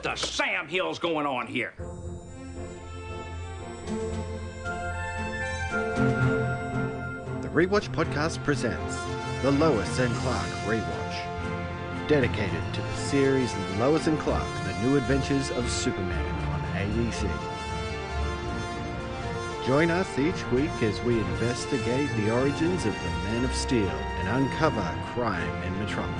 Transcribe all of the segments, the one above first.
What the Sam Hill's going on here? The Rewatch Podcast presents the Lois and Clark Rewatch, dedicated to the series Lois and Clark, The New Adventures of Superman on ABC. Join us each week as we investigate the origins of the Man of Steel and uncover crime in Metropolis.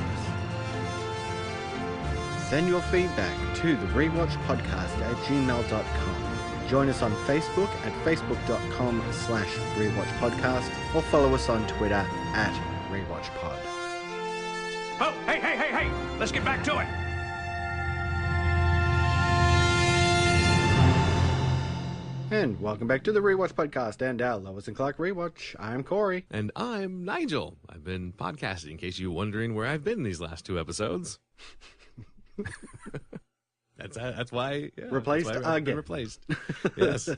Send your feedback to the Rewatch Podcast at gmail.com. Join us on Facebook at facebook.com/Rewatch Podcast or follow us on Twitter at RewatchPod. Oh, hey! Let's get back to it. And welcome back to the Rewatch Podcast and our Lois and Clark Rewatch. I'm Cory. And I'm Nigel. I've been podcasting, in case you're wondering where I've been these last two episodes. That's why. Yeah, replaced that's why I've been again. Replaced. Yes.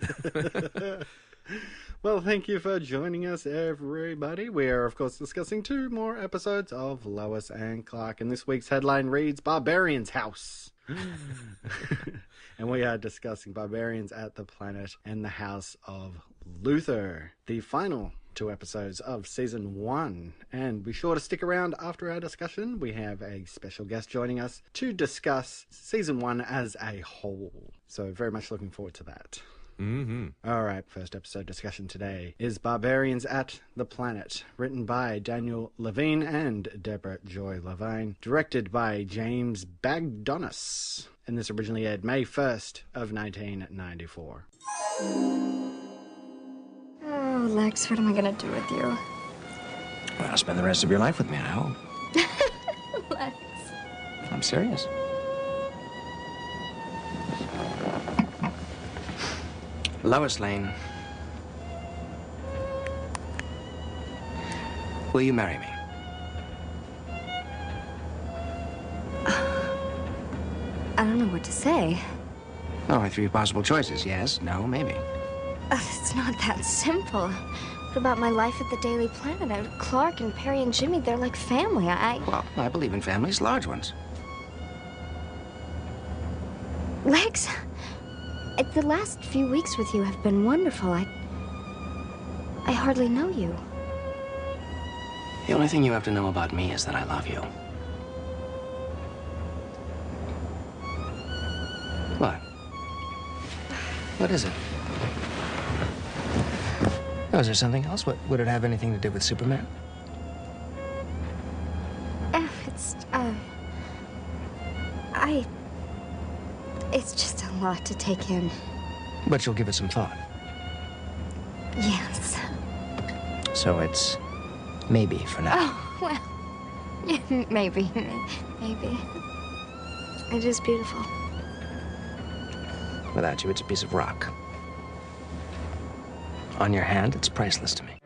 Well, thank you for joining us, everybody. We are, of course, discussing two more episodes of Lois and Clark, and this week's headline reads Barbarians' House. And we are discussing Barbarians at the Planet and the House of Luthor, the final two episodes of Season 1. And be sure to stick around after our discussion. We have a special guest joining us to discuss Season 1 as a whole. So very much looking forward to that. Mm-hmm. All right, first episode discussion today is Barbarians at the Planet, written by Daniel Levine and Deborah Joy Levine, directed by James Bagdonis, and this originally aired May 1st of 1994. Oh, Lex, what am I gonna do with you? Well, spend the rest of your life with me, I hope. Lex. I'm serious. Lois Lane. Will you marry me? I don't know what to say. Oh, I have three possible choices. Yes, no, maybe. It's not that simple. What about my life at the Daily Planet? Clark and Perry and Jimmy, they're like family. Well, I believe in families, large ones. Lex, the last few weeks with you have been wonderful. I hardly know you. The only thing you have to know about me is that I love you. What? What is it? Oh, is there something else? What would it have anything to do with Superman? It's just a lot to take in. But you'll give it some thought. Yes. So it's maybe for now. Oh, well, yeah, maybe. It is beautiful. Without you, it's a piece of rock. On your hand, it's priceless to me.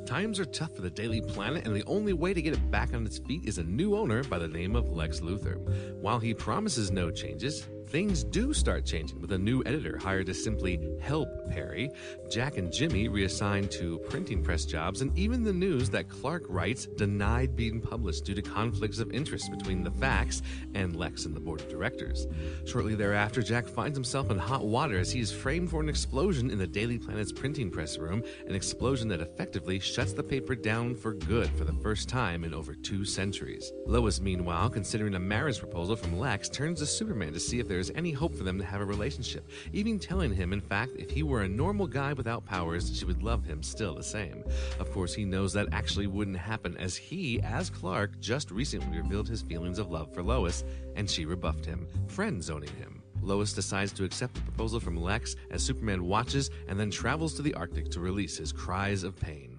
Times are tough for the Daily Planet, and the only way to get it back on its feet is a new owner by the name of Lex Luthor. While he promises no changes, things do start changing with a new editor hired to simply help Perry, Jack and Jimmy reassigned to printing press jobs, and even the news that Clark writes denied being published due to conflicts of interest between the facts and Lex and the board of directors. Shortly thereafter, Jack finds himself in hot water as he is framed for an explosion in the Daily Planet's printing press room, an explosion that effectively shuts the paper down for good for the first time in over 2 centuries. Lois, meanwhile, considering a marriage proposal from Lex, turns to Superman to see if there is any hope for them to have a relationship, even telling him, in fact, if he were a normal guy without powers, she would love him still the same. Of course, he knows that actually wouldn't happen, as he, as Clark, just recently revealed his feelings of love for Lois, and she rebuffed him, friend-zoning him. Lois decides to accept the proposal from Lex as Superman watches and then travels to the Arctic to release his cries of pain.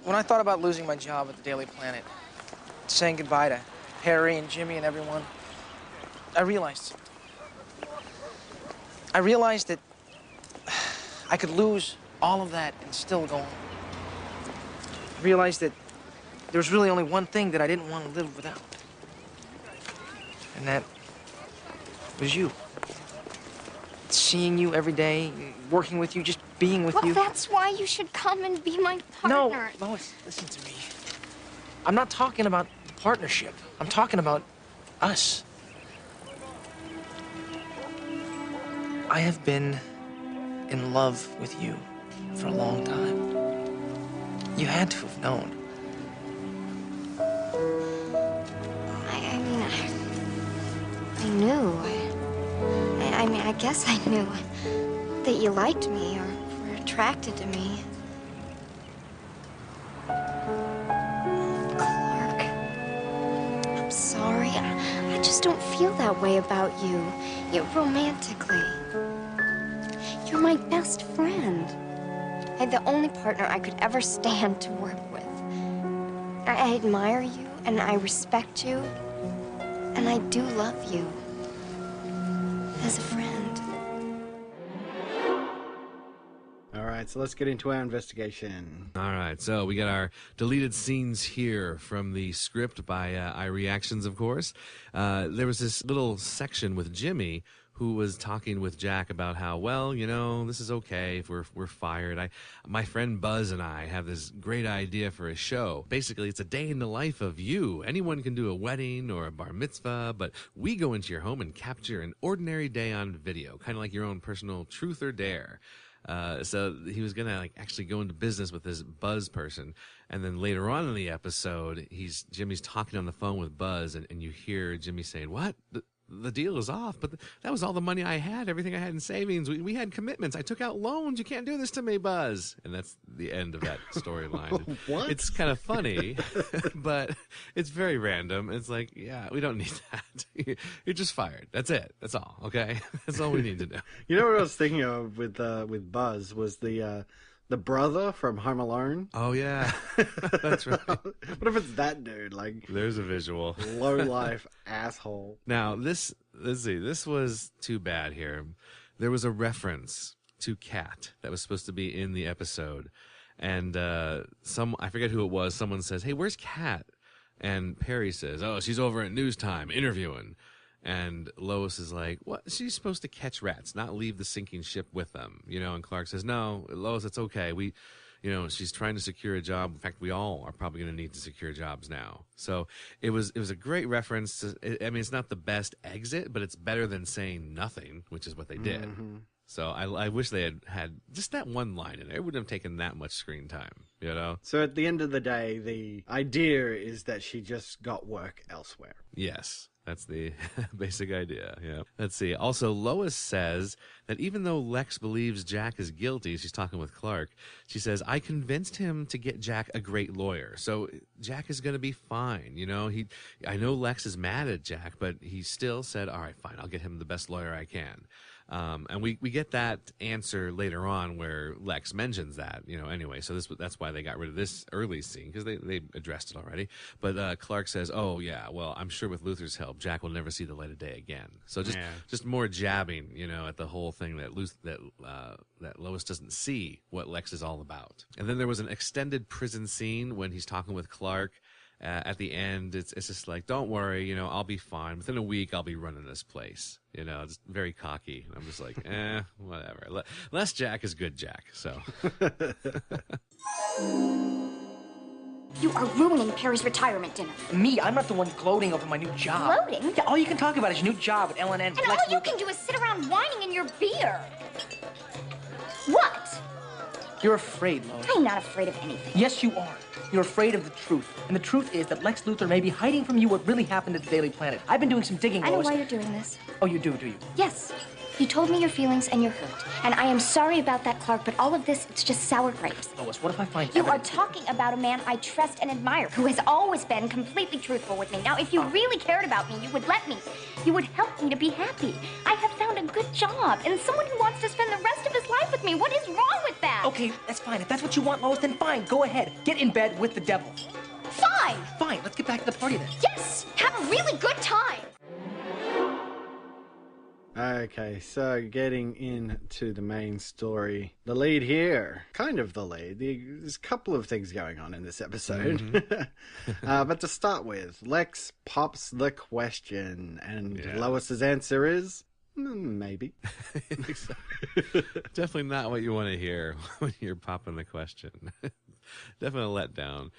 When I thought about losing my job at the Daily Planet, saying goodbye to Perry and Jimmy and everyone, I realized that I could lose all of that and still go on. I realized that there was really only one thing that I didn't want to live without. And that was you. Seeing you every day, working with you, just being with you. Well, that's why you should come and be my partner. No, Lois, listen to me. I'm not talking about partnership. I'm talking about us. I have been in love with you for a long time. You had to have known. I knew. I mean, I guess I knew that you liked me or were attracted to me. Clark, I'm sorry. I just don't feel that way about you. Romantically. You're my best friend. I'm the only partner I could ever stand to work with. I admire you and I respect you. And I do love you. As a friend. All right, so let's get into our investigation. All right, so we got our deleted scenes here from the script by iReactions, of course. There was this little section with Jimmy who was talking with Jack about how, well, you know, this is okay if we're fired. My friend Buzz and I have this great idea for a show. Basically, it's a day in the life of you. Anyone can do a wedding or a bar mitzvah, but we go into your home and capture an ordinary day on video, kind of like your own personal truth or dare. So he was gonna actually go into business with this Buzz person, and then later on in the episode, Jimmy's talking on the phone with Buzz, and you hear Jimmy saying, "What? The deal is off, but that was all the money I had, everything I had in savings. We had commitments. I took out loans. You can't do this to me, Buzz." And that's the end of that storyline. What? It's kind of funny, but it's very random. It's like, yeah, we don't need that. You're just fired. That's it. That's all. Okay? That's all we need to do. You know what I was thinking of with Buzz was the brother from Home Alone. Oh, yeah. That's right. What if it's that dude? Like, there's a visual. Low life asshole. Now, let's see. This was too bad here. There was a reference to Kat that was supposed to be in the episode. And I forget who it was. Someone says, "Hey, where's Kat?" And Perry says, "Oh, she's over at News Time interviewing." And Lois is like, "What? She's supposed to catch rats, not leave the sinking ship with them." You know, and Clark says, "No, Lois, it's okay. She's trying to secure a job. In fact, we all are probably going to need to secure jobs now." So it was a great reference. It's not the best exit, but it's better than saying nothing, which is what they did. Mm-hmm. So I wish they had just that one line in there. It wouldn't have taken that much screen time, you know? So at the end of the day, the idea is that she just got work elsewhere. Yes. That's the basic idea, yeah. Let's see. Also, Lois says that even though Lex believes Jack is guilty, she's talking with Clark, she says, "I convinced him to get Jack a great lawyer. So Jack is going to be fine. You know, I know Lex is mad at Jack, but he still said, all right, fine, I'll get him the best lawyer I can." And we get that answer later on where Lex mentions that, anyway. So that's why they got rid of this early scene, because they addressed it already. But Clark says, "Oh, yeah, well, I'm sure with Luther's help, Jack will never see the light of day again." So just more jabbing, at the whole thing that Lois doesn't see what Lex is all about. And then there was an extended prison scene when he's talking with Clark. At the end, it's just like, "Don't worry, I'll be fine. Within a week, I'll be running this place." Just very cocky. And I'm just like, whatever. Less Jack is good Jack, so. You are ruining Perry's retirement dinner. Me? I'm not the one gloating over my new job. Gloating? Yeah, all you can talk about is your new job at LNN. And all you can do is sit around whining in your beer. What? You're afraid, Lois. I'm not afraid of anything. Yes, you are. You're afraid of the truth. And the truth is that Lex Luthor may be hiding from you what really happened at the Daily Planet. I've been doing some digging, Lois. I know why you're doing this. Oh, you do you? Yes. You told me your feelings and you're hurt. And I am sorry about that, Clark, but all of this, it's just sour grapes. Lois, what if I find You are talking about a man I trust and admire, who has always been completely truthful with me. Now, if you really cared about me, you would let me. You would help me to be happy. I have found a good job and someone who wants to spend the rest of his life with me. What is wrong with that? Okay, that's fine. If that's what you want, Lois, then fine. Go ahead. Get in bed with the devil. Fine. Fine. Let's get back to the party then. Yes. Have a really good time. Okay, so getting into the main story. The lead here, kind of the lead. There's a couple of things going on in this episode. Mm-hmm. But to start with, Lex pops the question, and Lois's answer is... Maybe. Definitely not what you want to hear when you're popping the question. Definitely a letdown.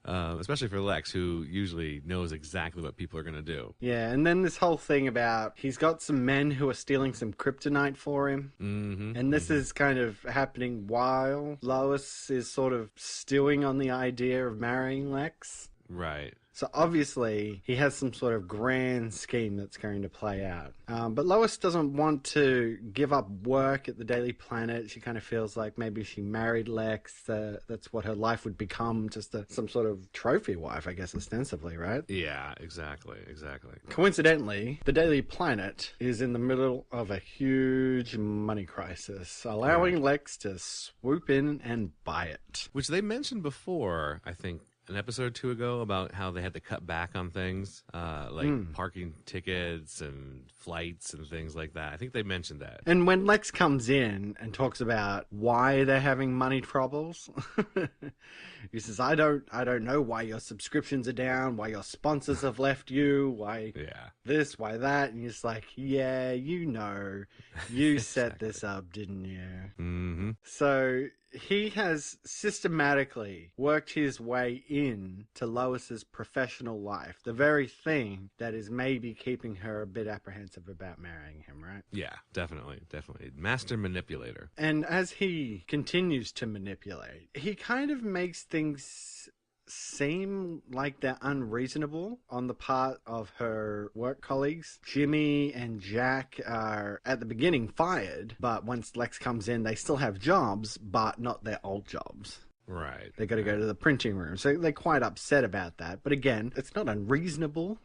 Especially for Lex, who usually knows exactly what people are going to do. Yeah, and then this whole thing about he's got some men who are stealing some kryptonite for him. Mm-hmm. And this is kind of happening while Lois is sort of stewing on the idea of marrying Lex. Right. So obviously he has some sort of grand scheme that's going to play out. But Lois doesn't want to give up work at the Daily Planet. She kind of feels like maybe she married Lex. That's what her life would become, just some sort of trophy wife, I guess, ostensibly, right? Yeah, exactly. Coincidentally, the Daily Planet is in the middle of a huge money crisis, allowing Lex to swoop in and buy it. Which they mentioned before, I think, an episode or two ago, about how they had to cut back on things, like parking tickets and flights and things like that. I think they mentioned that. And when Lex comes in and talks about why they're having money troubles, he says, I don't know why your subscriptions are down, why your sponsors have left you, why this, why that. And he's like, yeah, you set this up, didn't you? Mm-hmm. So he has systematically worked his way in to Lois's professional life, the very thing that is maybe keeping her a bit apprehensive about marrying him, right? Yeah, definitely. Master manipulator. And as he continues to manipulate, he kind of makes things seem like they're unreasonable on the part of her work colleagues. Jimmy and Jack are at the beginning fired, but once Lex comes in, they still have jobs, but not their old jobs. Right. They got to go to the printing room. So they're quite upset about that. But again, it's not unreasonable.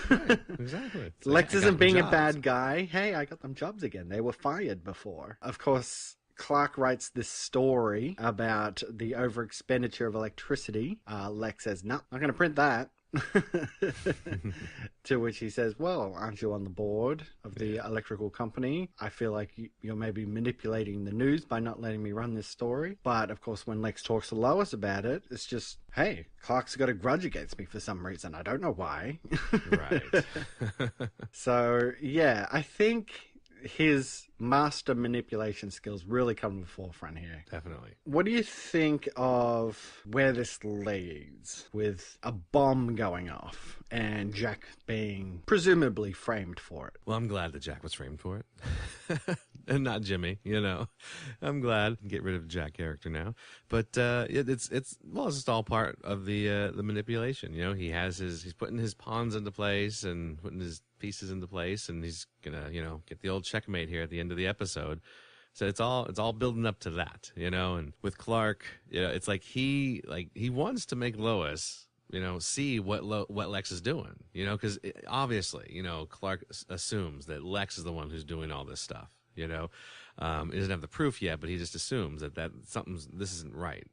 Right, exactly. Lex isn't being a bad guy. Hey, I got them jobs again. They were fired before. Of course, Clark writes this story about the over expenditure of electricity. Lex says, no, not going to print that. To which he says, well, aren't you on the board of the electrical company? I feel like you're maybe manipulating the news by not letting me run this story. But of course, when Lex talks to Lois about it, it's just, hey, Clark's got a grudge against me for some reason. I don't know why. Right. So yeah, I think his master manipulation skills really come to the forefront here. Definitely. What do you think of where this leads, with a bomb going off and Jack being presumably framed for it? Well, I'm glad that Jack was framed for it. And not Jimmy, I'm glad. Get rid of the Jack character now. But it's just all part of the manipulation. He's putting his pawns into place and putting his pieces into place, and he's gonna get the old checkmate here at the end of the episode. So it's all building up to that, and with Clark, it's like he wants to make Lois see what Lex is doing, because obviously Clark assumes that Lex is the one who's doing all this stuff. He doesn't have the proof yet, but he just assumes that this isn't right.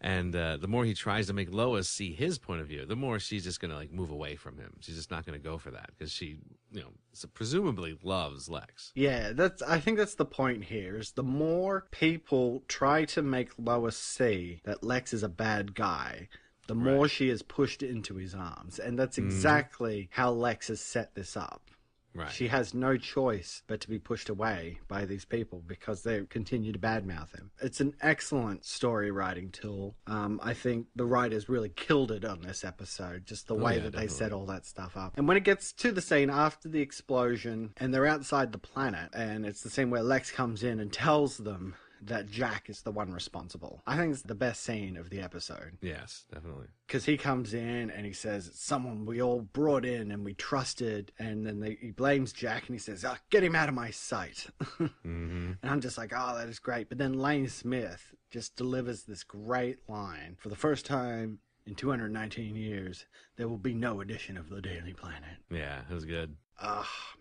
And the more he tries to make Lois see his point of view, the more she's just going to move away from him. She's just not going to go for that because she, presumably loves Lex. Yeah, I think that's the point here, is the more people try to make Lois see that Lex is a bad guy, the more she is pushed into his arms. And that's exactly how Lex has set this up. Right. She has no choice but to be pushed away by these people because they continue to badmouth him. It's an excellent story writing tool. I think the writers really killed it on this episode, just the way that they set all that stuff up. And when it gets to the scene after the explosion and they're outside the planet, and it's the scene where Lex comes in and tells them that Jack is the one responsible. I think it's the best scene of the episode. Yes, definitely. Because he comes in and he says, it's someone we all brought in and we trusted, and then he blames Jack and he says, get him out of my sight. And I'm just like, oh, that is great. But then Lane Smith just delivers this great line. For the first time in 219 years, there will be no edition of the Daily Planet. Yeah, it was good.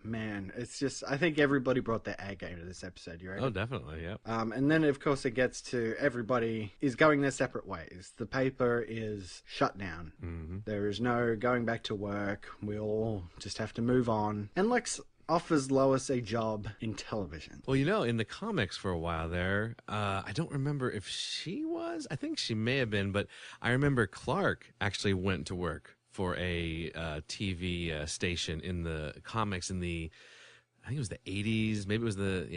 Man, it's just, I think everybody brought their A game to this episode. You ready? Oh, definitely, yeah. And then, of course, it gets to everybody is going their separate ways. The paper is shut down. There is no going back to work. We all just have to move on. And Lex offers Lois a job in television. Well, in the comics for a while there, I don't remember if she was. I think she may have been, but I remember Clark actually went to work for a TV station in the comics in the think it was the 80s. Maybe it was late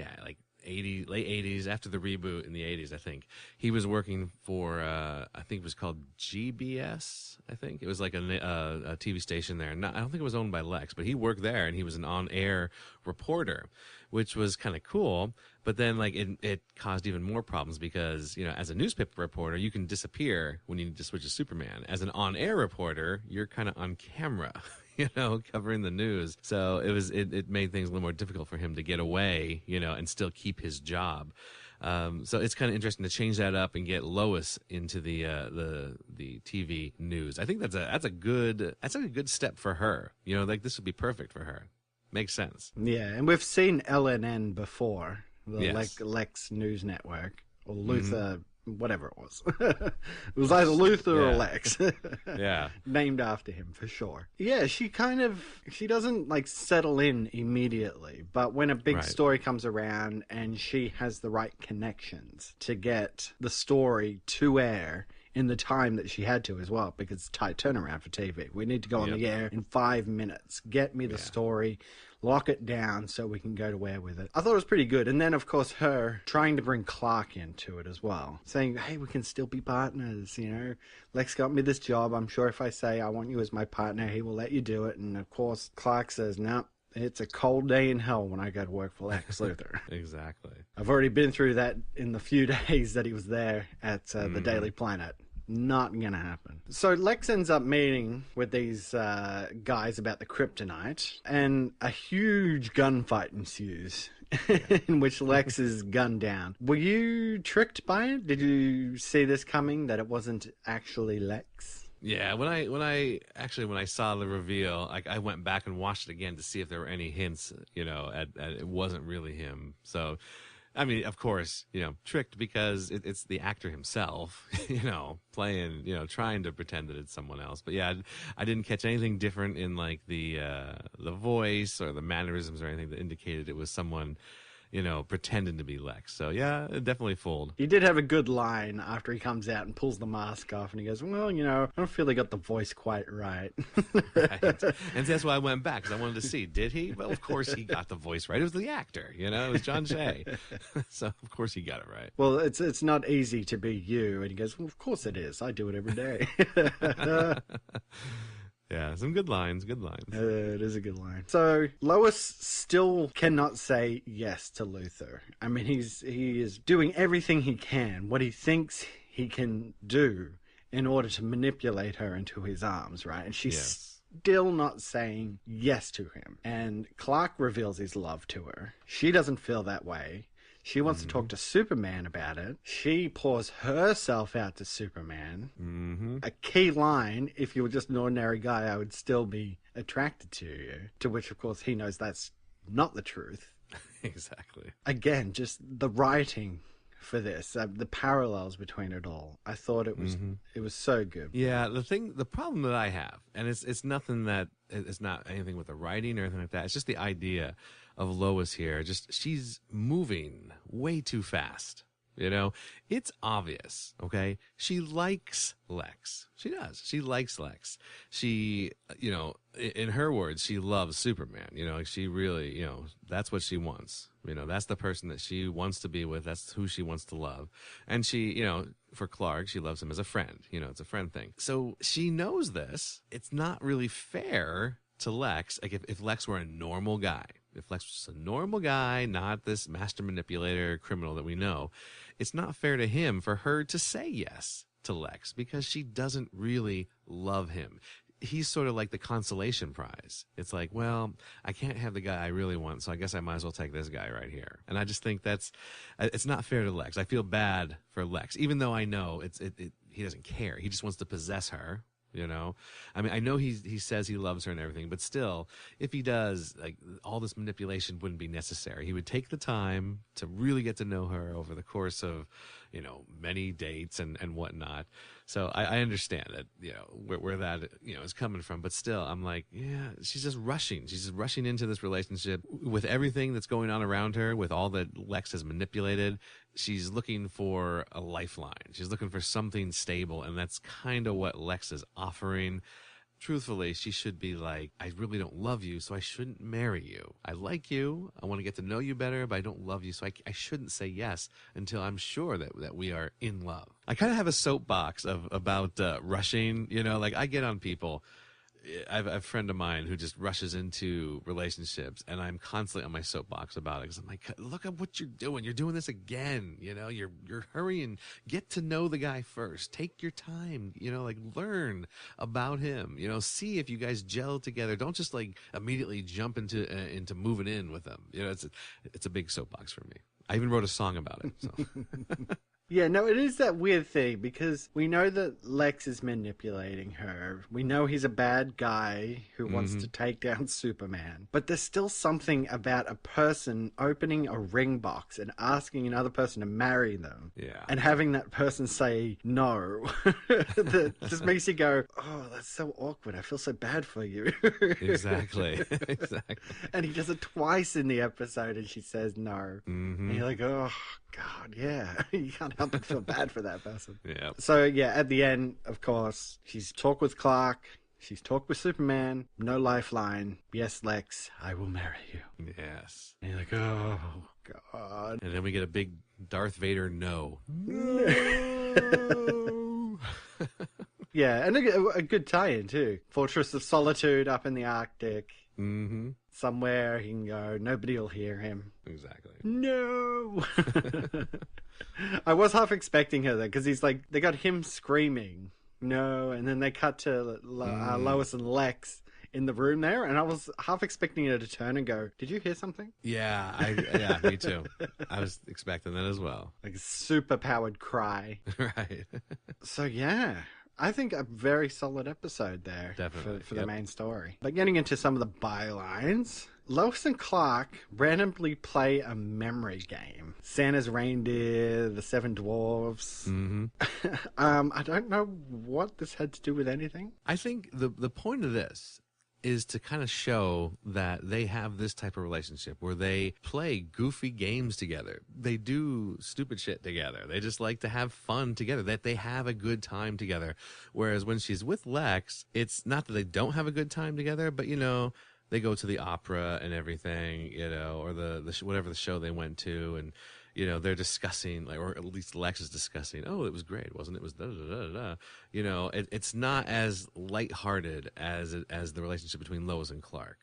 80s, after the reboot in the 80s, I think. He was working for, I think it was called GBS, I think. It was like a TV station there. I don't think it was owned by Lex, but he worked there, and he was an on-air reporter, which was kind of cool. But then, like, it caused even more problems because, you know, as a newspaper reporter, you can disappear when you need to switch to Superman. As an on-air reporter, you're kind of on camera, you know, covering the news. So it made things a little more difficult for him to get away, you know, and still keep his job. So it's kind of interesting to change that up and get Lois into the TV news. I think that's a good step for her. You know, like, this would be perfect for her. Makes sense. Yeah, and we've seen LNN before, the Yes. Lex News Network, or Luthor, whatever it was. It was either Luthor or Lex. Yeah. Named after him, for sure. Yeah, she doesn't, like, settle in immediately, but when a big story comes around and she has the right connections to get the story to air in the time that she had to as well, because it's tight turnaround for TV. We need to go on the air in 5 minutes. Get me the story, lock it down so we can go to air with it. I thought it was pretty good. And then, of course, her trying to bring Clark into it as well, saying, hey, we can still be partners, you know. Lex got me this job. I'm sure if I say I want you as my partner, he will let you do it. And, of course, Clark says, no. It's a cold day in hell when I go to work for Lex Luthor. Exactly. I've already been through that in the few days that he was there at the Daily Planet. Not gonna happen. So Lex ends up meeting with these guys about the kryptonite, and a huge gunfight ensues in which Lex is gunned down. Were you tricked by it? Did you see this coming, that it wasn't actually Lex? Yeah, when I saw the reveal, I went back and watched it again to see if there were any hints, you know, at it wasn't really him. So, I mean, of course, you know, tricked because it's the actor himself, you know, playing, you know, trying to pretend that it's someone else. But yeah, I didn't catch anything different in, like, the voice or the mannerisms or anything that indicated it was someone, you know, pretending to be Lex. So yeah, it definitely fooled. He did have a good line after he comes out and pulls the mask off, and he goes, well, you know, I don't feel he got the voice quite right. Right. And that's why I went back, because I wanted to see, did he? Well, of course he got the voice right. It was the actor, you know, it was John Shea. So of course he got it right. Well, it's not easy to be you. And he goes, well, of course it is. I do it every day. Yeah, some good lines, good lines. It is a good line. So Lois still cannot say yes to Luthor. I mean, he is doing everything he can, what he thinks he can do in order to manipulate her into his arms, right? And she's still not saying yes to him. And Clark reveals his love to her. She doesn't feel that way. She wants to talk to Superman about it. She pours herself out to Superman. A key line, if you were just an ordinary guy, I would still be attracted to you. To which, of course, he knows that's not the truth. Exactly. Again, just the writing for this, the parallels between it all. I thought it was so good. Yeah, the problem that I have, and it's nothing that, it's not anything with the writing or anything like that. It's just the idea of Lois here. Just, she's moving way too fast. You know, it's obvious, okay? She likes Lex. She does. She likes Lex. She, you know, in her words, she loves Superman. You know, like, she really, you know, that's what she wants. You know, that's the person that she wants to be with. That's who she wants to love. And she, you know, for Clark, she loves him as a friend. You know, it's a friend thing. So she knows this. It's not really fair to Lex. Like, if Lex were a normal guy, if Lex was a normal guy, not this master manipulator criminal that we know, it's not fair to him for her to say yes to Lex because she doesn't really love him. He's sort of like the consolation prize. It's like, well, I can't have the guy I really want, so I guess I might as well take this guy right here. And I just think it's not fair to Lex. I feel bad for Lex, even though I know he doesn't care. He just wants to possess her. You know, I mean, I know he says he loves her and everything, but still, if he does, like, all this manipulation wouldn't be necessary. He would take the time to really get to know her over the course of, you know, many dates and whatnot. So I understand that, you know, where that, you know, is coming from, but still, I'm like, yeah, she's just rushing. She's just rushing into this relationship with everything that's going on around her, with all that Lex has manipulated. She's looking for a lifeline. She's looking for something stable, and that's kind of what Lex is offering. truthfully, she should be like, I really don't love you, so I shouldn't marry you. I like you. I want to get to know you better, but I don't love you, so I shouldn't say yes until I'm sure that we are in love. I kind of have a soapbox about rushing, like I get on people. I have a friend of mine who just rushes into relationships, and I'm constantly on my soapbox about it because I'm like, look at what you're doing. You're doing this again. You're hurrying. Get to know the guy first. Take your time. Like learn about him. See if you guys gel together. Don't just like immediately jump into moving in with them. It's a big soapbox for me. I even wrote a song about it. So. Yeah, no, it is that weird thing because we know that Lex is manipulating her. We know he's a bad guy who wants to take down Superman. But there's still something about a person opening a ring box and asking another person to marry them. Yeah. And having that person say no. That just makes you go, oh, that's so awkward. I feel so bad for you. Exactly. Exactly. And he does it twice in the episode and she says no. Mm-hmm. And you're like, oh, God, yeah. You can't help but feel bad for that person. Yeah. So, yeah, at the end, of course, she's talked with Clark. She's talked with Superman. No lifeline. Yes, Lex, I will marry you. Yes. And you're like, oh, God. And then we get a big Darth Vader no. Yeah, and a good tie-in, too. Fortress of Solitude up in the Arctic. Mm-hmm. Somewhere he can go. Nobody will hear him. Exactly. No. I was half expecting her there because he's like, they got him screaming no, and then they cut to Lois and Lex in the room there, and I was half expecting her to turn and go, did you hear something? Yeah, me too. I was expecting that as well. Like a super powered cry. Right. So yeah, I think a very solid episode there. Definitely. For the main story. But getting into some of the bylines, Lois and Clark randomly play a memory game. Santa's reindeer, the seven dwarves. Mm-hmm. I don't know what this had to do with anything. I think the point of this is to kind of show that they have this type of relationship where they play goofy games together. They do stupid shit together. They just like to have fun together, that they have a good time together. Whereas when she's with Lex, it's not that they don't have a good time together, but they go to the opera and everything, or the whatever the show they went to, and they're discussing, like, or at least Lex is discussing, oh, it was great, wasn't it? It was da da da da. It's not as lighthearted as the relationship between Lois and Clark.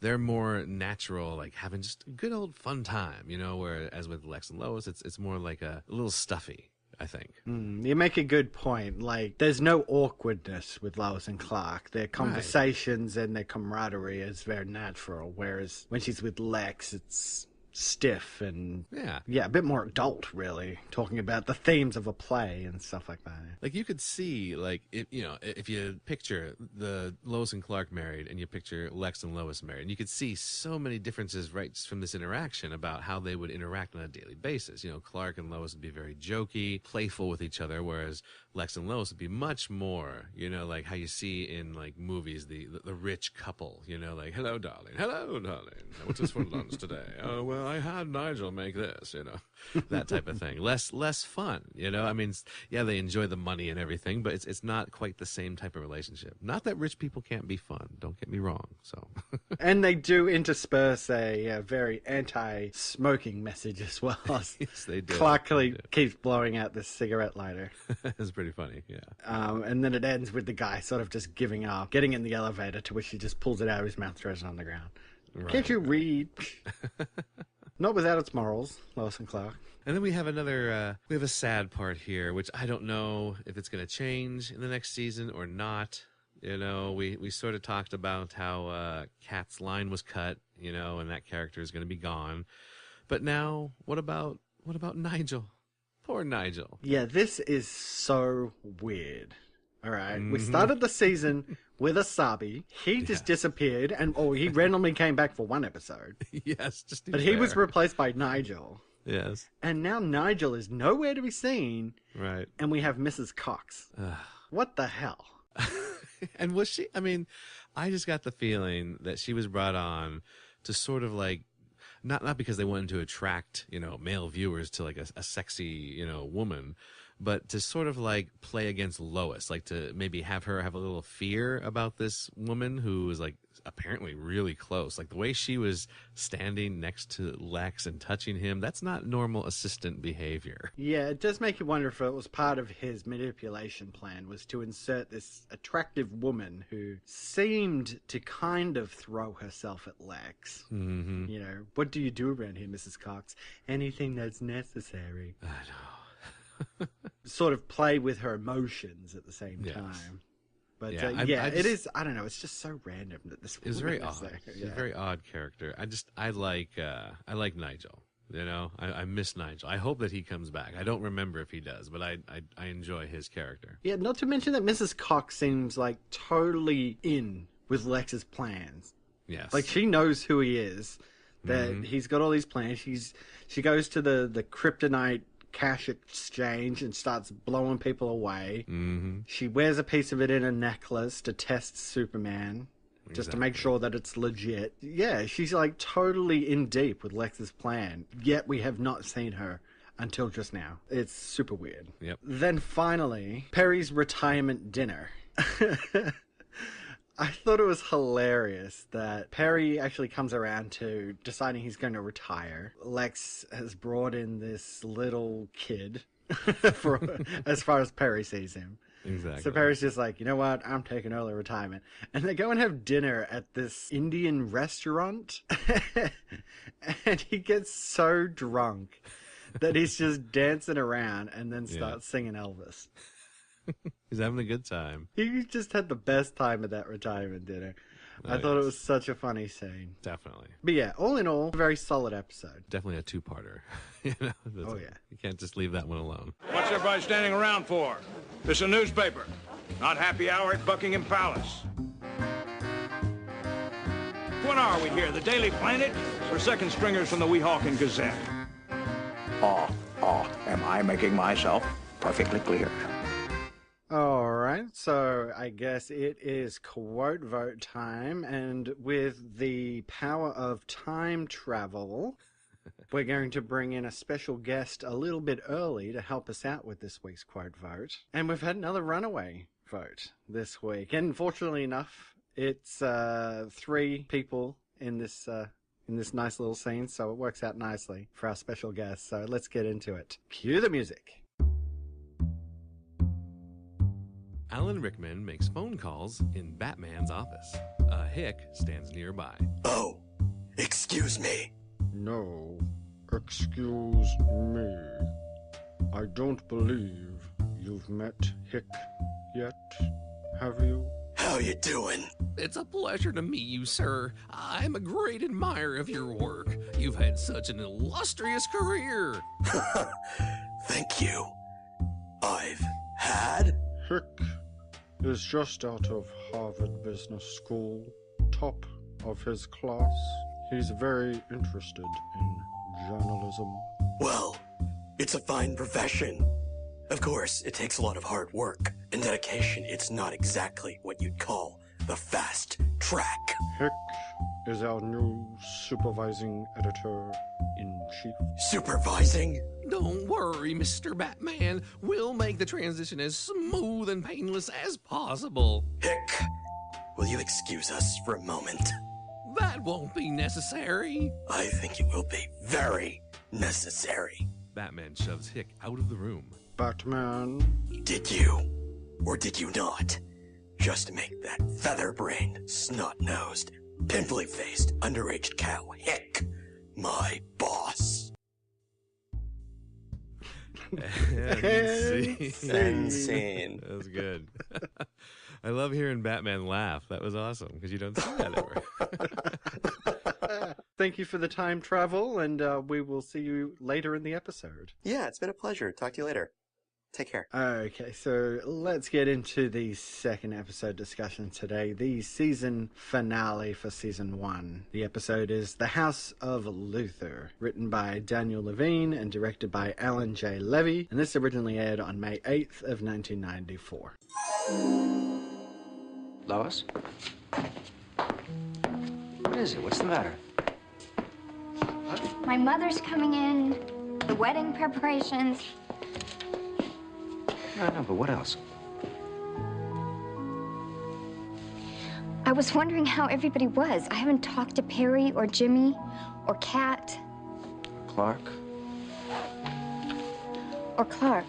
They're more natural, like having just a good old fun time. Whereas with Lex and Lois, it's more like a little stuffy, I think. You make a good point. Like, there's no awkwardness with Lois and Clark. Their conversations and their camaraderie is very natural. Whereas when she's with Lex, it's stiff and a bit more adult, really, talking about the themes of a play and stuff like that. Like, you could see, like, if you picture the Lois and Clark married and you picture Lex and Lois married, and you could see so many differences right just from this interaction about how they would interact on a daily basis. Clark and Lois would be very jokey, playful with each other, whereas Lex and Lois would be much more, like how you see in, like, movies, the rich couple, like, hello, darling, what's this for lunch today? Oh, well, I had Nigel make this, that type of thing. Less fun, I mean, yeah, they enjoy the money and everything, but it's not quite the same type of relationship. Not that rich people can't be fun, don't get me wrong. So, and they do intersperse a very anti-smoking message as well. Yes, they do. Clark keeps blowing out this cigarette lighter. It's pretty funny, yeah. And then it ends with the guy sort of just giving up, getting in the elevator, to which he just pulls it out of his mouth, throws it on the ground. Right. Can't you read? Not without its morals, Lois and Clark. And then we have we have a sad part here, which I don't know if it's going to change in the next season or not. We sort of talked about how Kat's line was cut, and that character is going to be gone. But now, what about Nigel? Poor Nigel. Yeah, this is so weird. All right. We started the season with Asabi. He just disappeared, and he randomly came back for one episode. Yes, just but he was replaced by Nigel. Yes. And now Nigel is nowhere to be seen. Right. And we have Mrs. Cox. What the hell? And was she? I mean, I just got the feeling that she was brought on to sort of like, not because they wanted to attract, male viewers to like a sexy, woman, but to sort of like play against Lois, like to maybe have her have a little fear about this woman who is like apparently really close. Like the way she was standing next to Lex and touching him, that's not normal assistant behavior. Yeah, it does make you wonder if it was part of his manipulation plan, was to insert this attractive woman who seemed to kind of throw herself at Lex. Mm-hmm. You know, what do you do around here, Mrs. Cox? Anything that's necessary. I know. Sort of play with her emotions at the same time. But yeah, it is. I don't know. It's just so random that this. It's very is odd. there. He's a very odd character. I like Nigel. You know, I miss Nigel. I hope that he comes back. I don't remember if he does, but I enjoy his character. Yeah, not to mention that Mrs. Cox seems like totally in with Lex's plans. Yes, like she knows who he is. That he's got all these plans. She goes to the kryptonite cash exchange and starts blowing people away. Mm-hmm. She wears a piece of it in a necklace to test Superman, just to make sure that it's legit. Yeah, she's like totally in deep with Lex's plan, yet we have not seen her until just now. It's super weird. Yep. Then finally, Perry's retirement dinner. I thought it was hilarious that Perry actually comes around to deciding he's going to retire. Lex has brought in this little kid, as far as Perry sees him. Exactly. So Perry's just like, you know what? I'm taking early retirement. And they go and have dinner at this Indian restaurant. And he gets so drunk that he's just dancing around and then starts singing Elvis. He's having a good time. He just had the best time at that retirement dinner. I thought it was such a funny scene. Definitely. But yeah, all in all, a very solid episode. Definitely a two-parter. You know, you can't just leave that one alone. What's everybody standing around for? This is a newspaper, not happy hour at Buckingham Palace. What are we here, the Daily Planet? Or second stringers from the Weehawken Gazette? Am I making myself perfectly clear? All right, so I guess it is quote vote time, and with the power of time travel, we're going to bring in a special guest a little bit early to help us out with this week's quote vote. And we've had another runaway vote this week, and fortunately enough, it's 3 people in this nice little scene, so it works out nicely for our special guest. So let's get into it. Cue the music. Alan Rickman makes phone calls in Batman's office. Hick stands nearby. Oh, excuse me. No, excuse me. I don't believe you've met Hick yet, have you? How you doing? It's a pleasure to meet you, sir. I'm a great admirer of your work. You've had such an illustrious career. Thank you. I've had? Hick is just out of Harvard Business School, top of his class. He's very interested in journalism. Well, it's a fine profession. Of course, it takes a lot of hard work and dedication. It's not exactly what you'd call the fast track. Hick is our new supervising editor-in-chief. Supervising? Don't worry, Mr. Batman. We'll make the transition as smooth and painless as possible. Hick, will you excuse us for a moment? That won't be necessary. I think it will be very necessary. Batman shoves Hick out of the room. Batman. Did you, or did you not, just make that feather-brained, snot-nosed, pimply-faced, underage cow Hick my boss? Insane. That was good. I love hearing Batman laugh. That was awesome, because you don't see that ever. Thank you for the time travel, and we will see you later in the episode. Yeah, it's been a pleasure. Talk to you later. Take care. Okay, so let's get into the second episode discussion today, the season finale for season 1. The episode is The House of Luthor, written by Daniel Levine and directed by Alan J. Levy, and this originally aired on May 8th of 1994. Lois? What is it? What's the matter? My mother's coming in, the wedding preparations. I know, but what else? I was wondering how everybody was. I haven't talked to Perry or Jimmy or Kat. Clark? Or Clark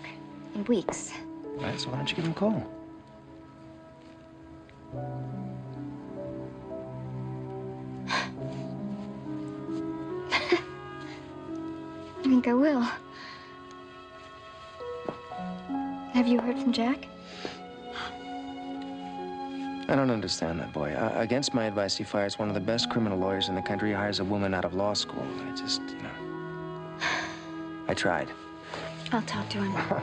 in weeks. All right, so why don't you give him a call? I think I will. Have you heard from Jack? I don't understand that boy. Against my advice, he fires one of the best criminal lawyers in the country. He hires a woman out of law school. I just, I tried. I'll talk to him.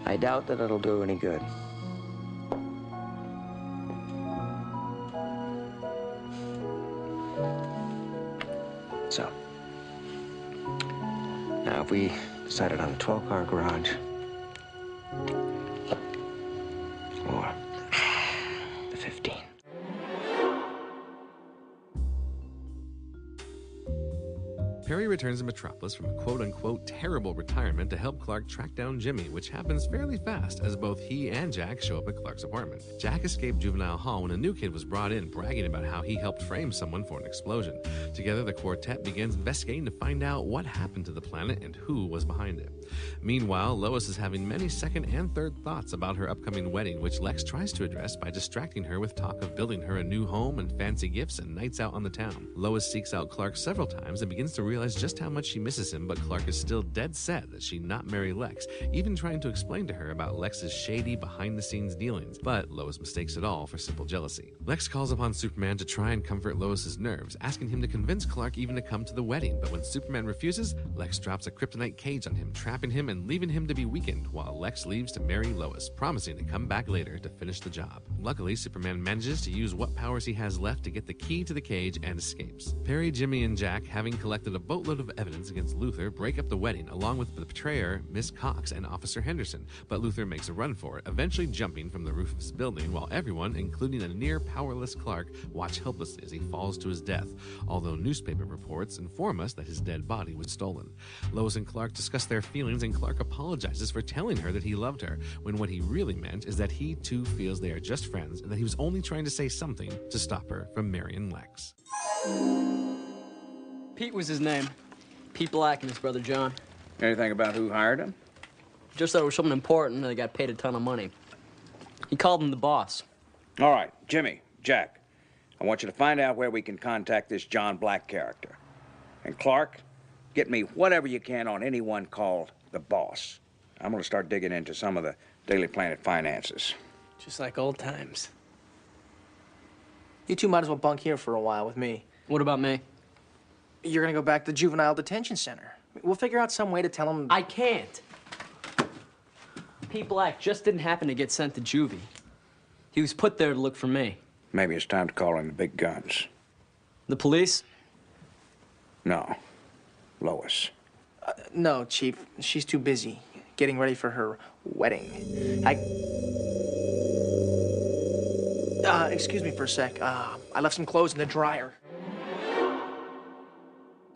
I doubt that it'll do any good. So, now if we decided on a 12-car garage, or the 15. Perry returns to Metropolis from a quote-unquote terrible retirement to help Clark track down Jimmy, which happens fairly fast as both he and Jack show up at Clark's apartment. Jack escaped juvenile hall when a new kid was brought in, bragging about how he helped frame someone for an explosion. Together, the quartet begins investigating to find out what happened to the planet and who was behind it. Meanwhile, Lois is having many second and third thoughts about her upcoming wedding, which Lex tries to address by distracting her with talk of building her a new home and fancy gifts and nights out on the town. Lois seeks out Clark several times and begins to realize just how much she misses him, but Clark is still dead set that she not marry Lex, even trying to explain to her about Lex's shady behind-the-scenes dealings, but Lois mistakes it all for simple jealousy. Lex calls upon Superman to try and comfort Lois's nerves, asking him to convince Clark even to come to the wedding, but when Superman refuses, Lex drops a kryptonite cage on him, trapping him and leaving him to be weakened, while Lex leaves to marry Lois, promising to come back later to finish the job. Luckily, Superman manages to use what powers he has left to get the key to the cage and escapes. Perry, Jimmy, and Jack, having collected a boatload of evidence against Luthor, break up the wedding along with the betrayer, Miss Cox, and Officer Henderson, but Luthor makes a run for it, eventually jumping from the roof of his building while everyone, including a near-powerless Clark, watch helplessly as he falls to his death, although newspaper reports inform us that his dead body was stolen. Lois and Clark discuss their feelings, and Clark apologizes for telling her that he loved her, when what he really meant is that he too feels they are just friends and that he was only trying to say something to stop her from marrying Lex. Pete was his name. Pete Black and his brother John. Anything about who hired him? Just thought it was something important and they got paid a ton of money. He called him the boss. All right, Jimmy, Jack, I want you to find out where we can contact this John Black character. And Clark, get me whatever you can on anyone called the boss. I'm going to start digging into some of the Daily Planet finances. Just like old times. You two might as well bunk here for a while with me. What about me? You're gonna go back to the juvenile detention center. We'll figure out some way to tell him. I can't. Pete Black just didn't happen to get sent to juvie. He was put there to look for me. Maybe it's time to call in the big guns. The police? No, Lois. No, Chief. She's too busy getting ready for her wedding. Excuse me for a sec. I left some clothes in the dryer.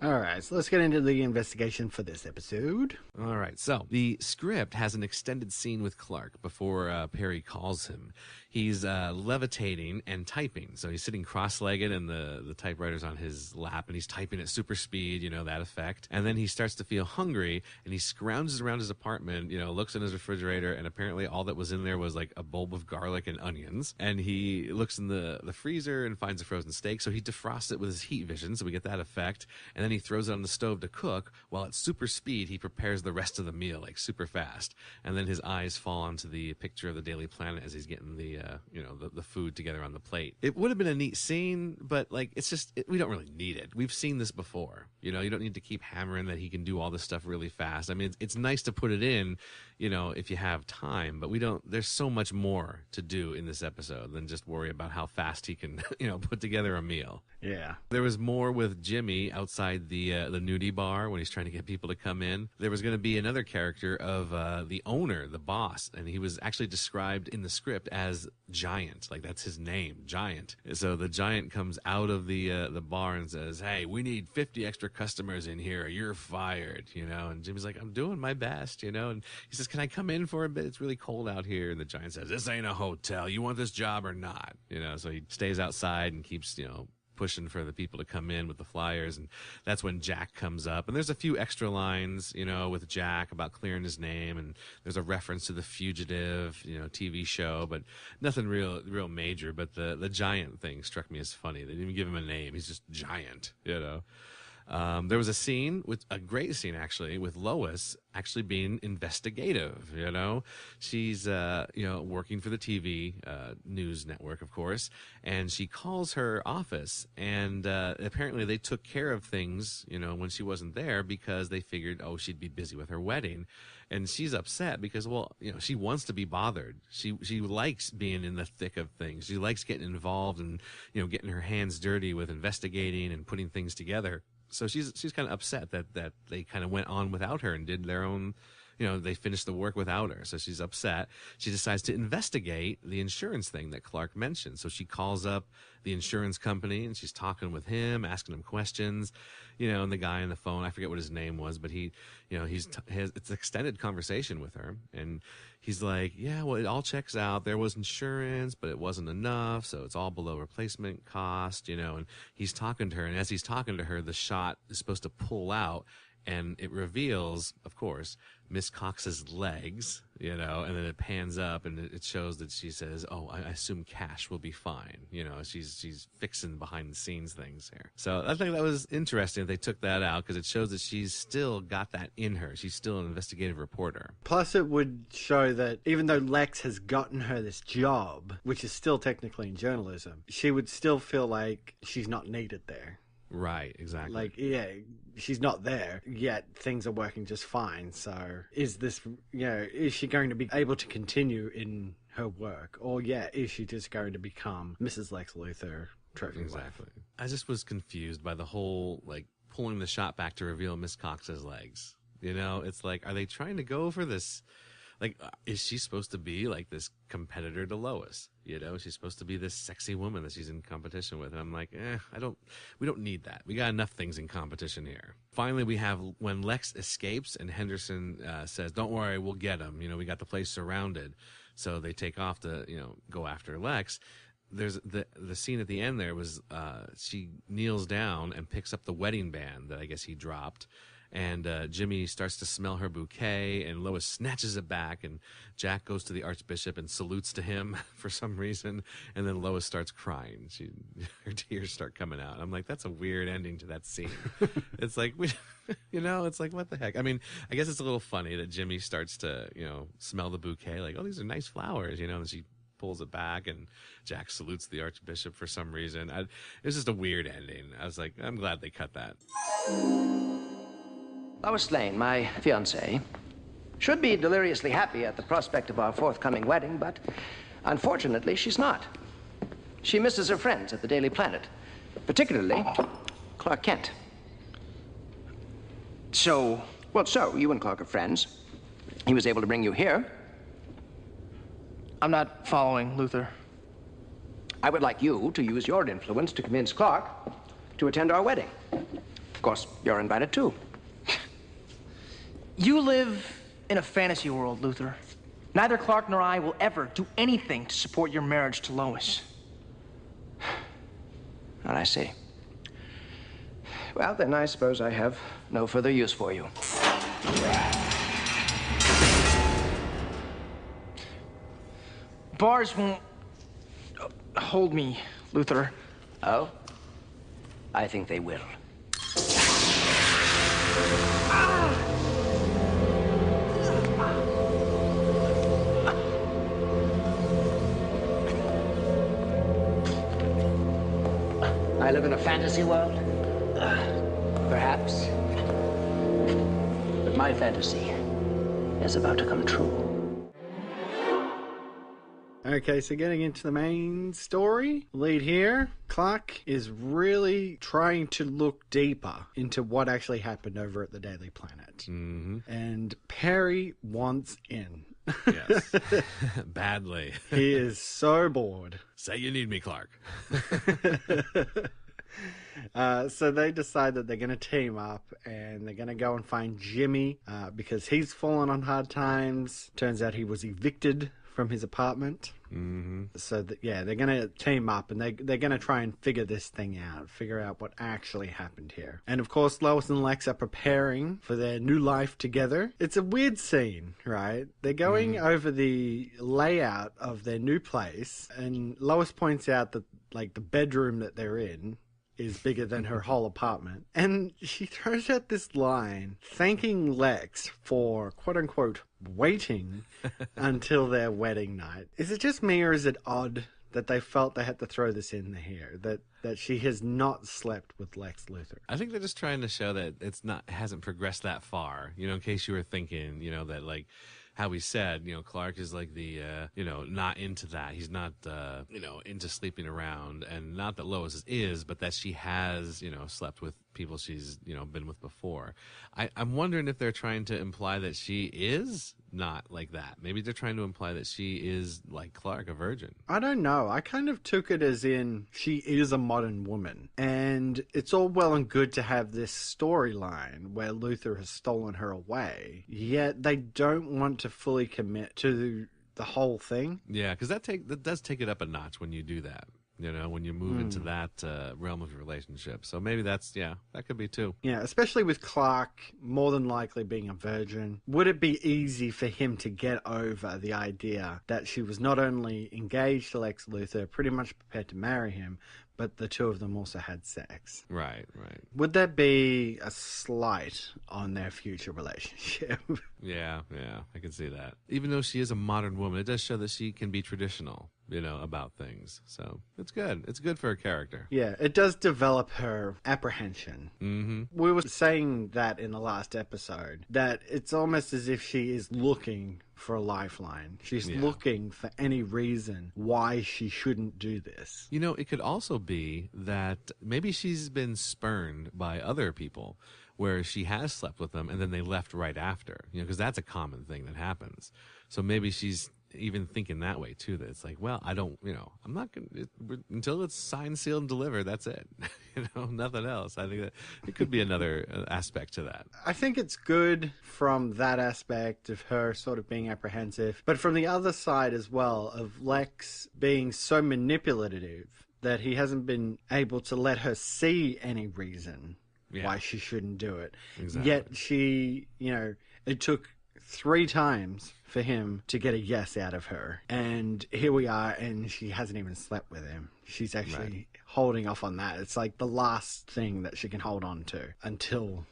All right, so let's get into the investigation for this episode. All right, so the script has an extended scene with Clark before Perry calls him. He's levitating and typing. So he's sitting cross-legged and the typewriter's on his lap and he's typing at super speed, you know, that effect. And then he starts to feel hungry and he scrounges around his apartment, you know, looks in his refrigerator, and apparently all that was in there was like a bulb of garlic and onions. And he looks in the freezer and finds a frozen steak. So he defrosts it with his heat vision, so we get that effect. And then he throws it on the stove to cook, while at super speed he prepares the rest of the meal, like super fast. And then his eyes fall onto the picture of the Daily Planet as he's getting the food together on the plate. It would have been a neat scene, but like we don't really need it. We've seen this before. You know, you don't need to keep hammering that he can do all this stuff really fast. I mean, it's nice to put it in, you know, if you have time, but there's so much more to do in this episode than just worry about how fast he can, you know, put together a meal. Yeah. There was more with Jimmy outside inside the nudie bar when he's trying to get people to come in. There was going to be another character of the owner, the boss, and he was actually described in the script as Giant. Like, that's his name, Giant. So the Giant comes out of the bar and says, "Hey, we need 50 extra customers in here. You're fired," you know. And Jimmy's like, "I'm doing my best," you know. And he says, "Can I come in for a bit? It's really cold out here." And the Giant says, "This ain't a hotel. You want this job or not?" You know, so he stays outside and keeps, you know, pushing for the people to come in with the flyers. And that's when Jack comes up, and there's a few extra lines, you know, with Jack about clearing his name, and there's a reference to the Fugitive, you know, TV show, but nothing real major. But the Giant thing struck me as funny. They didn't even give him a name. He's just Giant, you know. There was a great scene actually, with Lois actually being investigative. You know, she's you know, working for the TV news network, of course, and she calls her office, and apparently they took care of things, you know, when she wasn't there, because they figured, oh, she'd be busy with her wedding. And she's upset because, well, you know, she wants to be bothered. She likes being in the thick of things. She likes getting involved and, you know, getting her hands dirty with investigating and putting things together. So she's kind of upset that they kind of went on without her and did their own, you know, they finished the work without her. So she's upset. She decides to investigate the insurance thing that Clark mentioned. So she calls up the insurance company, and she's talking with him, asking him questions, you know, and the guy on the phone, I forget what his name was, but he, you know, it's an extended conversation with her, and he's like, "Yeah, well, it all checks out. There was insurance, but it wasn't enough, so it's all below replacement cost," you know. And he's talking to her, and as he's talking to her, the shot is supposed to pull out, and it reveals, of course, Miss Cox's legs, you know, and then it pans up and it shows that she says, "Oh, I assume cash will be fine." You know, she's fixing behind the scenes things here. So I think that was interesting that they took that out, because it shows that she's still got that in her. She's still an investigative reporter. Plus, it would show that even though Lex has gotten her this job, which is still technically in journalism, she would still feel like she's not needed there. Right, exactly. Like, yeah, she's not there, yet things are working just fine. So is this, you know, is she going to be able to continue in her work? Or, yeah, is she just going to become Mrs. Lex Luthor, trophy wife? Exactly. I just was confused by the whole, like, pulling the shot back to reveal Miss Cox's legs. You know, it's like, are they trying to go for this? Like, is she supposed to be like this competitor to Lois? You know, she's supposed to be this sexy woman that she's in competition with. And I'm like, we don't need that. We got enough things in competition here. Finally, we have when Lex escapes and Henderson says, "Don't worry, we'll get him. You know, we got the place surrounded." So they take off to, you know, go after Lex. There's the scene at the end there was she kneels down and picks up the wedding band that I guess he dropped. And Jimmy starts to smell her bouquet, and Lois snatches it back, and Jack goes to the Archbishop and salutes to him for some reason, and then Lois starts crying. Her tears start coming out. I'm like, that's a weird ending to that scene. It's like, you know, it's like, what the heck? I mean, I guess it's a little funny that Jimmy starts to, you know, smell the bouquet, like, "Oh, these are nice flowers," you know, and she pulls it back, and Jack salutes the Archbishop for some reason. It was just a weird ending. I was like, I'm glad they cut that. Lois Lane, my fiancée, should be deliriously happy at the prospect of our forthcoming wedding, but unfortunately she's not. She misses her friends at the Daily Planet, particularly Clark Kent. So You and Clark are friends. He was able to bring you here. I'm not following, Luthor. I would like you to use your influence to convince Clark to attend our wedding. Of course, you're invited too. You live in a fantasy world, Luthor. Neither Clark nor I will ever do anything to support your marriage to Lois. Well, I see. Well, then I suppose I have no further use for you. Bars won't hold me, Luthor. Oh? I think they will. I live in a fantasy world. Perhaps. But my fantasy is about to come true. Okay, so getting into the main story, lead here, Clark is really trying to look deeper into what actually happened over at the Daily Planet. Mm-hmm. And Perry wants in. Yes. Badly. He is so bored. Say you need me, Clark. So they decide that they're going to team up and they're going to go and find Jimmy because he's fallen on hard times. Turns out he was evicted from his apartment. Mm-hmm. So, they're going to team up and they're going to try and figure this thing out, figure out what actually happened here. And of course, Lois and Lex are preparing for their new life together. It's a weird scene, right? They're going over the layout of their new place, and Lois points out that, like, the bedroom that they're in is bigger than her whole apartment. And she throws out this line thanking Lex for, quote-unquote, waiting until their wedding night. Is it just me, or is it odd that they felt they had to throw this in here, that she has not slept with Lex Luthor? I think they're just trying to show that hasn't progressed that far. You know, in case you were thinking, you know, that, like, how we said, you know, Clark is like the, you know, not into that. He's not, you know, into sleeping around. And not that Lois is, but that she has, you know, slept with people she's, you know, been with before. I'm wondering if they're trying to imply that she is not like that. Maybe they're trying to imply that she is, like Clark, a virgin. I don't know. I kind of took it as in she is a modern woman. And it's all well and good to have this storyline where Luthor has stolen her away, yet they don't want to fully commit to the whole thing. Yeah, because that does take it up a notch when you do that. You know, when you move into that realm of your relationship. So maybe that could be too. Yeah, especially with Clark more than likely being a virgin. Would it be easy for him to get over the idea that she was not only engaged to Lex Luthor, pretty much prepared to marry him, but the two of them also had sex? Right, right. Would that be a slight on their future relationship? Yeah, I can see that. Even though she is a modern woman, it does show that she can be traditional, you know, about things. So it's good. It's good for her character. Yeah, it does develop her apprehension. Mm-hmm. We were saying that in the last episode, that it's almost as if she is looking for a lifeline. She's looking for any reason why she shouldn't do this. You know, it could also be that maybe she's been spurned by other people where she has slept with them and then they left right after, you know, because that's a common thing that happens. So maybe she's even thinking that way too, that it's like, well, I don't, you know, I'm not going to, until it's signed, sealed, and delivered, that's it. You know, nothing else. I think that it could be another aspect to that. I think it's good from that aspect of her sort of being apprehensive, but from the other side as well, of Lex being so manipulative that he hasn't been able to let her see any reason why she shouldn't do it. Exactly. Yet she, you know, it took 3 times for him to get a yes out of her. And here we are, and she hasn't even slept with him. She's actually holding off on that. It's like the last thing that she can hold on to until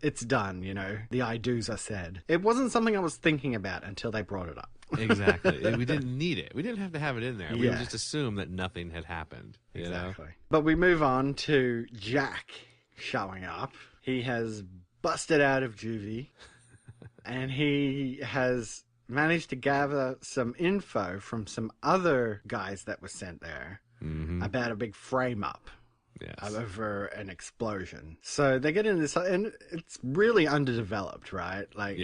it's done, you know. The I do's are said. It wasn't something I was thinking about until they brought it up. Exactly. We didn't need it. We didn't have to have it in there. We would just assume that nothing had happened. Exactly. Know? But we move on to Jack showing up. He has busted out of juvie. And he has managed to gather some info from some other guys that were sent there about a big frame-up over an explosion. So they get in this, and it's really underdeveloped, right? Like,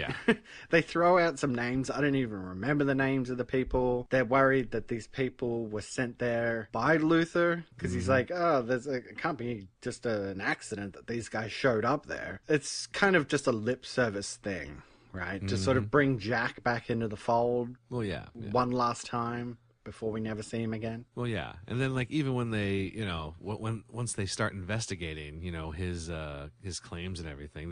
they throw out some names. I don't even remember the names of the people. They're worried that these people were sent there by Luthor, because he's like, oh, it can't be just an accident that these guys showed up there. It's kind of just a lip service thing. Right, to sort of bring Jack back into the fold. Well, one last time before we never see him again. Well, yeah, and then like even when they, you know, once they start investigating, you know, his claims and everything,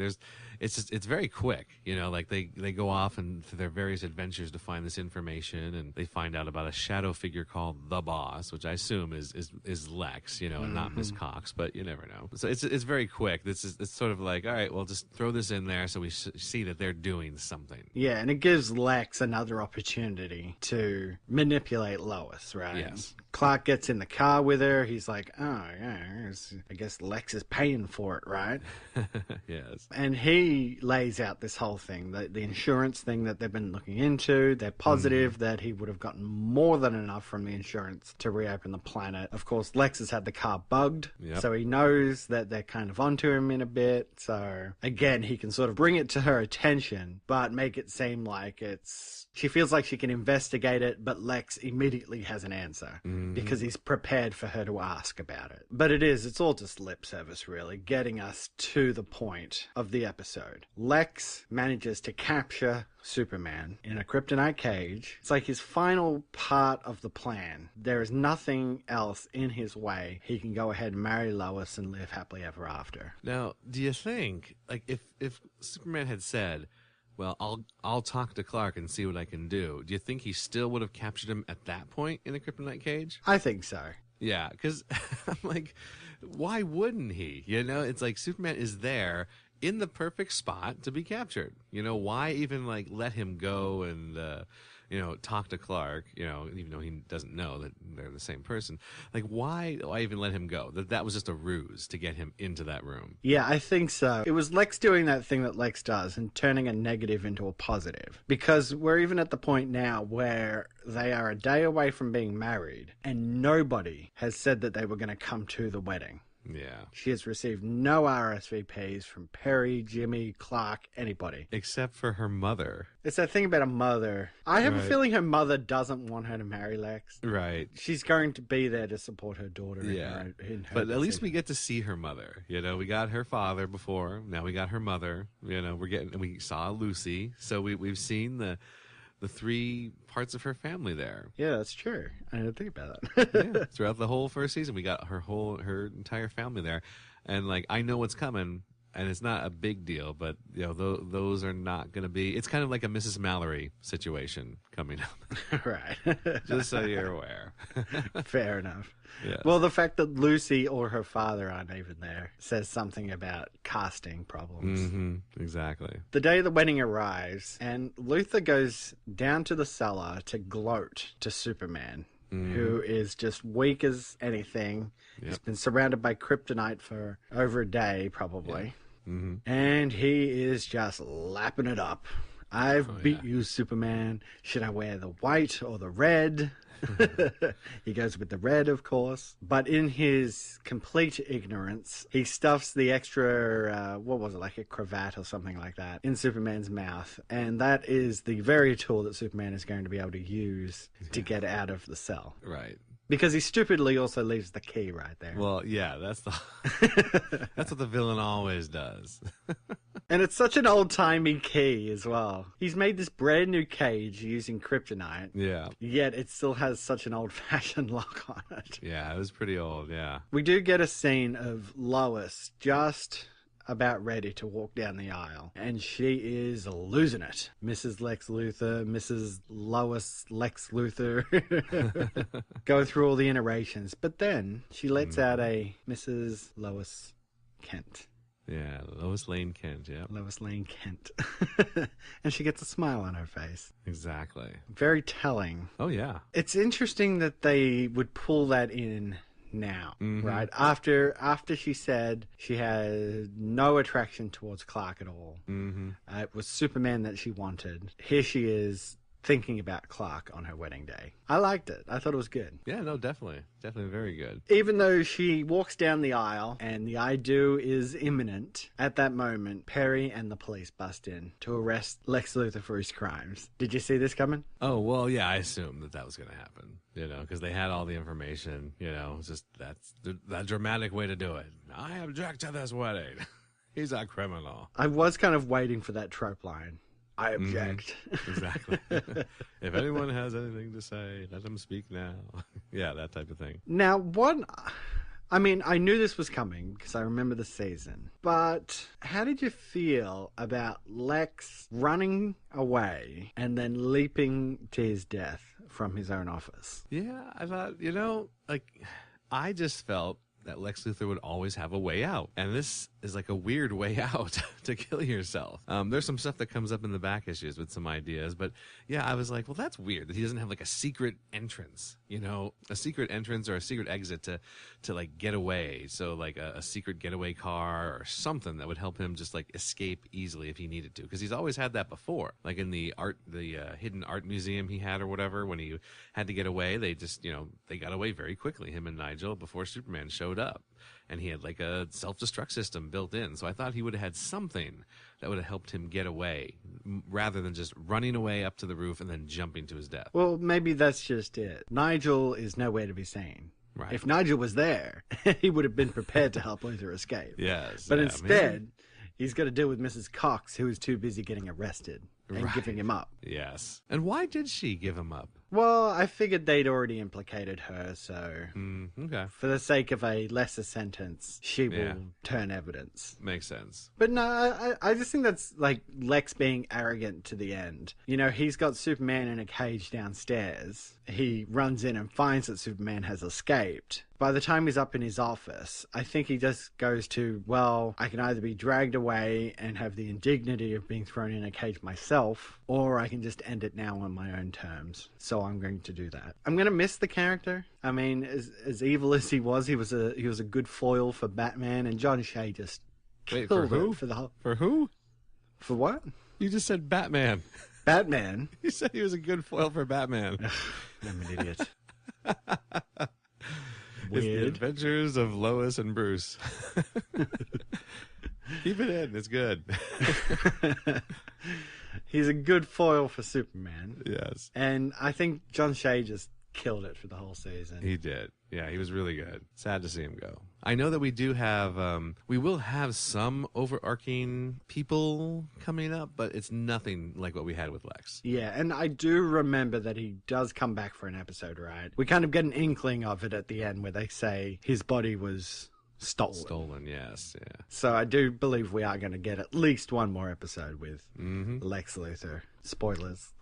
it's very quick, you know, like they go off and to their various adventures to find this information, and they find out about a shadow figure called the Boss, which I assume is Lex, you know, and not Miss Cox, but you never know. So it's very quick. It's sort of like, all right, well, just throw this in there so we see that they're doing something. Yeah, and it gives Lex another opportunity to manipulate Lois, right? Yes. Clark gets in the car with her. He's like, oh, yeah, I guess Lex is paying for it, right? Yes. And he lays out this whole thing, the insurance thing that they've been looking into. They're positive that he would have gotten more than enough from the insurance to reopen the planet. Of course, Lex has had the car bugged, so he knows that they're kind of onto him in a bit. So, again, he can sort of bring it to her attention, but make it seem like she feels like she can investigate it, but Lex immediately has an answer because he's prepared for her to ask about it. But it's all just lip service, really, getting us to the point of the episode. Lex manages to capture Superman in a kryptonite cage. It's like his final part of the plan. There is nothing else in his way. He can go ahead and marry Lois and live happily ever after. Now, do you think, like, if Superman had said, well, I'll talk to Clark and see what I can do you think he still would have captured him at that point in the kryptonite cage? I think so. Yeah, because I'm like, why wouldn't he? You know, it's like Superman is there in the perfect spot to be captured. You know, why even like let him go and talk to Clark? You know, even though he doesn't know that they're the same person. Like, why even let him go? That was just a ruse to get him into that room. Yeah, I think so. It was Lex doing that thing that Lex does and turning a negative into a positive. Because we're even at the point now where they are a day away from being married and nobody has said that they were going to come to the wedding. Yeah. She has received no RSVPs from Perry, Jimmy, Clark, anybody. Except for her mother. It's that thing about a mother. I have a feeling her mother doesn't want her to marry Lex. Right. She's going to be there to support her daughter. Yeah. in her but at least decision. we get to see her mother. You know, we got her father before. Now we got her mother. You know, we saw Lucy. So we've seen the three parts of her family there. Yeah, that's true. I didn't think about that. Yeah, throughout the whole first season, we got her entire family there, and like I know what's coming, and it's not a big deal, but you know those are not going to be. It's kind of like a Mrs. Mallory situation coming up, Right. Just so you're aware. Fair enough. Yes. Well, the fact that Lucy or her father aren't even there says something about casting problems. Mm-hmm. Exactly. The day the wedding arrives, and Luthor goes down to the cellar to gloat to Superman, who is just weak as anything. Yep. He's been surrounded by kryptonite for over a day, probably. Yeah. Mm-hmm. And he is just lapping it up. I've beat you, Superman. Should I wear the white or the red? He goes with the red, of course. But in his complete ignorance, he stuffs the extra, what was it, like a cravat or something like that, in Superman's mouth. And that is the very tool that Superman is going to be able to use to get out of the cell. Right. Because he stupidly also leaves the key right there. Well, yeah, that's what the villain always does. And it's such an old-timey key as well. He's made this brand new cage using kryptonite. Yeah. Yet it still has such an old-fashioned lock on it. Yeah, it was pretty old, yeah. We do get a scene of Lois just about ready to walk down the aisle, and she is losing it. Mrs. Lex Luthor, Mrs. Lois Lex Luthor, go through all the iterations, but then she lets out a Mrs. Lois Kent. Yeah, Lois Lane Kent, yeah. Lois Lane Kent. And she gets a smile on her face. Exactly. Very telling. Oh, yeah. It's interesting that they would pull that in now, right? After she said she had no attraction towards Clark at all. It was Superman that she wanted. Here she is thinking about Clark on her wedding day. I liked it. I thought it was good. Yeah, no, definitely. Definitely very good. Even though she walks down the aisle and the I do is imminent, at that moment, Perry and the police bust in to arrest Lex Luthor for his crimes. Did you see this coming? Oh, well, yeah, I assumed that was going to happen, you know, because they had all the information, you know, it's just that's that dramatic way to do it. I object to this wedding. He's a criminal. I was kind of waiting for that trope line. I object. Exactly. If anyone has anything to say, let them speak now. Yeah, that type of thing. Now, I mean, I knew this was coming because I remember the season, but how did you feel about Lex running away and then leaping to his death from his own office? Yeah, I thought, you know, like, I just felt that Lex Luthor would always have a way out. And this is like a weird way out to kill yourself. There's some stuff that comes up in the back issues with some ideas, but yeah, I was like, well, that's weird that he doesn't have like a secret entrance, a secret entrance or a secret exit to like get away. So like a secret getaway car or something that would help him just like escape easily if he needed to, because he's always had that before. Like in the hidden art museum he had or whatever, when he had to get away, they just they got away very quickly, him and Nigel, before Superman showed up. And he had like a self-destruct system built in. So I thought he would have had something that would have helped him get away rather than just running away up to the roof and then jumping to his death. Well, maybe that's just it. Nigel is nowhere to be seen. Right. If Nigel was there, he would have been prepared to help Luther escape. Yes. But yeah, instead, maybe. He's got to deal with Mrs. Cox, who is too busy getting arrested and Right. giving him up. Yes. And why did she give him up? Well, I figured they'd already implicated her, so Okay. for the sake of a lesser sentence, she will Yeah. turn evidence. Makes sense. But no, I just think that's like Lex being arrogant to the end. He's got Superman in a cage downstairs. He runs in and finds that Superman has escaped. By the time he's up in his office, I think he just goes to, well, I can either be dragged away and have the indignity of being thrown in a cage myself, or I can just end it now on my own terms. So I'm going to do that. I'm going to miss the character. I mean, as evil as he was a good foil for Batman, and John Shea just Wait, killed for who? it for the whole... For who? For what? You just said Batman. Batman? You said he was a good foil for Batman. I'm an idiot. It's the Weird. adventures of Lois and Bruce. Keep it in. It's good. He's a good foil for Superman. Yes. And I think John Shea just killed it for the whole season. He did. Yeah, he was really good. Sad to see him go. I know that we will have some overarching people coming up, but it's nothing like what we had with Lex. Yeah, and I do remember that he does come back for an episode, right? We kind of get an inkling of it at the end where they say his body was stolen. Stolen, yes, yeah. So I do believe we are going to get at least one more episode with Lex Luthor. Spoilers.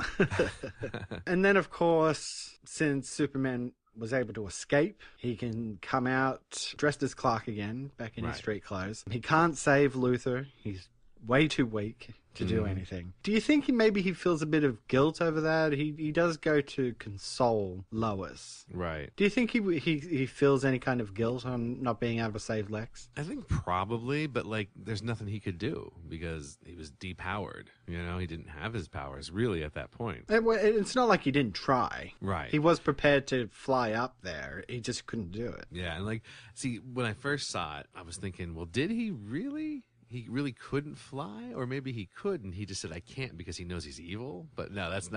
And then, of course, since Superman was able to escape, he can come out dressed as Clark again, back in his street clothes. He can't save Luthor. He's way too weak to do anything. Do you think maybe he feels a bit of guilt over that? He does go to console Lois. Right. Do you think he feels any kind of guilt on not being able to save Lex? I think probably, but like there's nothing he could do because he was depowered. He didn't have his powers really at that point. It's not like he didn't try. Right. He was prepared to fly up there. He just couldn't do it. Yeah, and see, when I first saw it, I was thinking, well, did he really? He really couldn't fly, or maybe he could, and he just said, I can't because he knows he's evil. But no, that's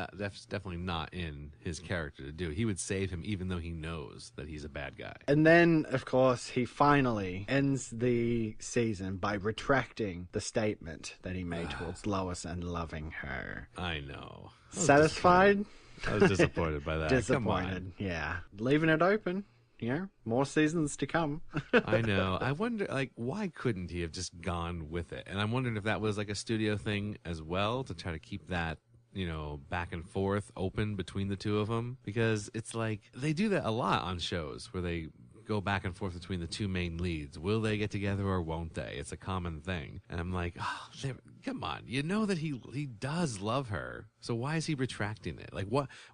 definitely not in his character to do. He would save him even though he knows that he's a bad guy. And then, of course, he finally ends the season by retracting the statement that he made towards Lois and loving her. I know. Satisfied? I was disappointed by that. Disappointed, yeah. Leaving it open. More seasons to come. I know. I wonder, why couldn't he have just gone with it? And I'm wondering if that was like a studio thing as well to try to keep that, back and forth open between the two of them. Because it's like, they do that a lot on shows where they go back and forth between the two main leads. Will they get together or won't they? It's a common thing. And I'm like, come on. You know that he does love her. So why is he retracting it?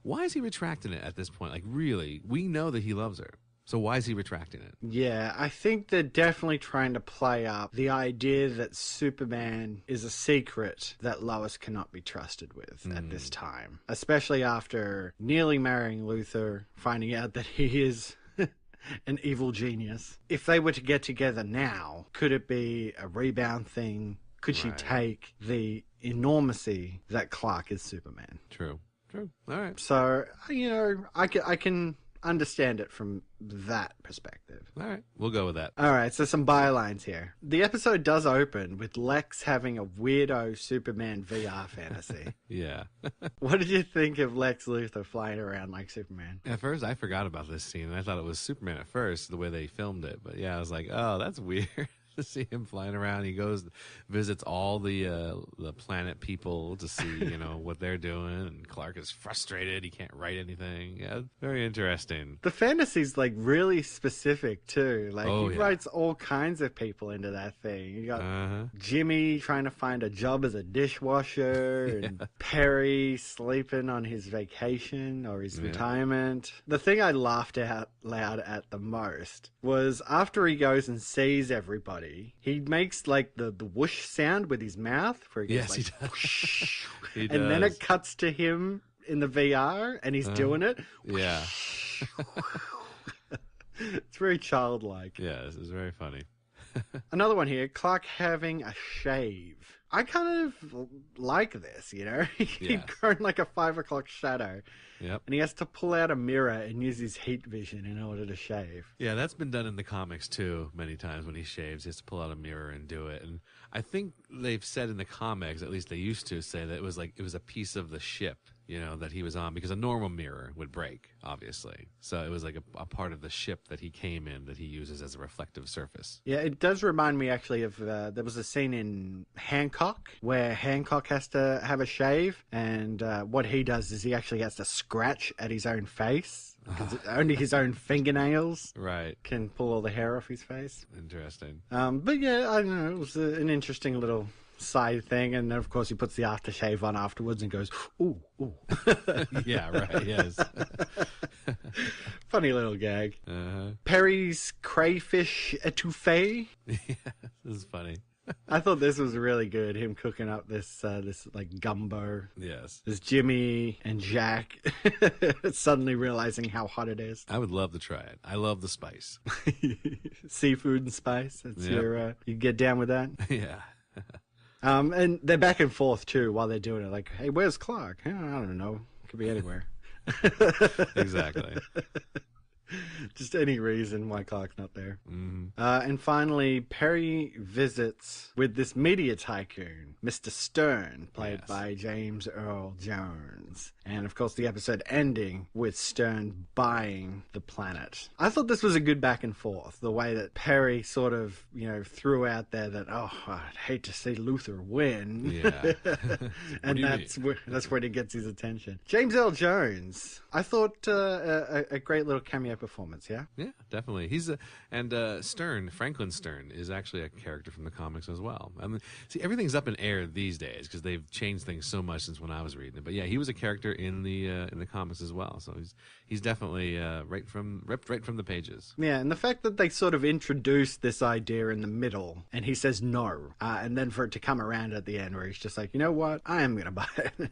Why is he retracting it at this point? Really, we know that he loves her. So why is he retracting it? Yeah, I think they're definitely trying to play up the idea that Superman is a secret that Lois cannot be trusted with at this time. Especially after nearly marrying Luthor, finding out that he is an evil genius. If they were to get together now, could it be a rebound thing? Could she take the enormity that Clark is Superman? True. All right. So, I can understand it from that perspective. All right. We'll go with that. All right, so some bylines here. The episode does open with Lex having a weirdo Superman VR fantasy. Yeah. What did you think of Lex Luthor flying around like Superman? At first, I forgot about this scene. I thought it was Superman at first, the way they filmed it. But yeah, I was like, oh, that's weird. to see him flying around. He goes, visits all the planet people to see, what they're doing. And Clark is frustrated. He can't write anything. Yeah, very interesting. The fantasy's like really specific too. Like he yeah. writes all kinds of people into that thing. You got Jimmy trying to find a job as a dishwasher, and Perry sleeping on his vacation or his retirement. The thing I laughed out loud at the most was after he goes and sees everybody, he makes like the whoosh sound with his mouth. Where he goes, Yes, like, he does. Whoosh, He and does. then it cuts to him in the VR and he's doing it. Yeah. It's very childlike. Yeah, this is very funny. Another one here, Clark having a shave. I kind of like this, He'd grown like a 5 o'clock shadow. Yep. And he has to pull out a mirror and use his heat vision in order to shave. Yeah, that's been done in the comics too many times. When he shaves, he has to pull out a mirror and do it. And I think they've said in the comics, at least they used to say, that it was a piece of the ship, that he was on, because a normal mirror would break, obviously. So it was like a part of the ship that he came in that he uses as a reflective surface. Yeah, it does remind me actually of, there was a scene in Hancock where Hancock has to have a shave, and what he does is he actually has to scratch at his own face, because only his own fingernails can pull all the hair off his face. Interesting. But yeah, I don't know, it was an interesting little side thing, and then of course he puts the aftershave on afterwards and goes, ooh. Yeah, right, yes. Funny little gag. Perry's crayfish etouffee. Yeah, this is funny. I thought this was really good, him cooking up this like gumbo. Yes. There's Jimmy and Jack suddenly realizing how hot it is. I would love to try it. I love the spice. Seafood and spice. That's your, you get down with that? Yeah. And they're back and forth too while they're doing it. Like, hey, where's Clark? I don't know. Could be anywhere. Exactly. Just any reason why Clark's not there. Mm-hmm. And finally, Perry visits with this media tycoon, Mr. Stern, played by James Earl Jones. And of course, the episode ending with Stern buying the planet. I thought this was a good back and forth. The way that Perry sort of, threw out there that, I'd hate to see Luther win. Yeah. And that's where he gets his attention. James Earl Jones, I thought a great little cameo performance, yeah? Yeah, definitely. He's Franklin Stern is actually a character from the comics as well. I mean, see, everything's up in air these days because they've changed things so much since when I was reading it. But yeah, he was a character in the comics as well. So he's definitely ripped right from the pages. Yeah, and the fact that they sort of introduced this idea in the middle, and he says no, and then for it to come around at the end where he's just like, you know what, I am gonna buy it.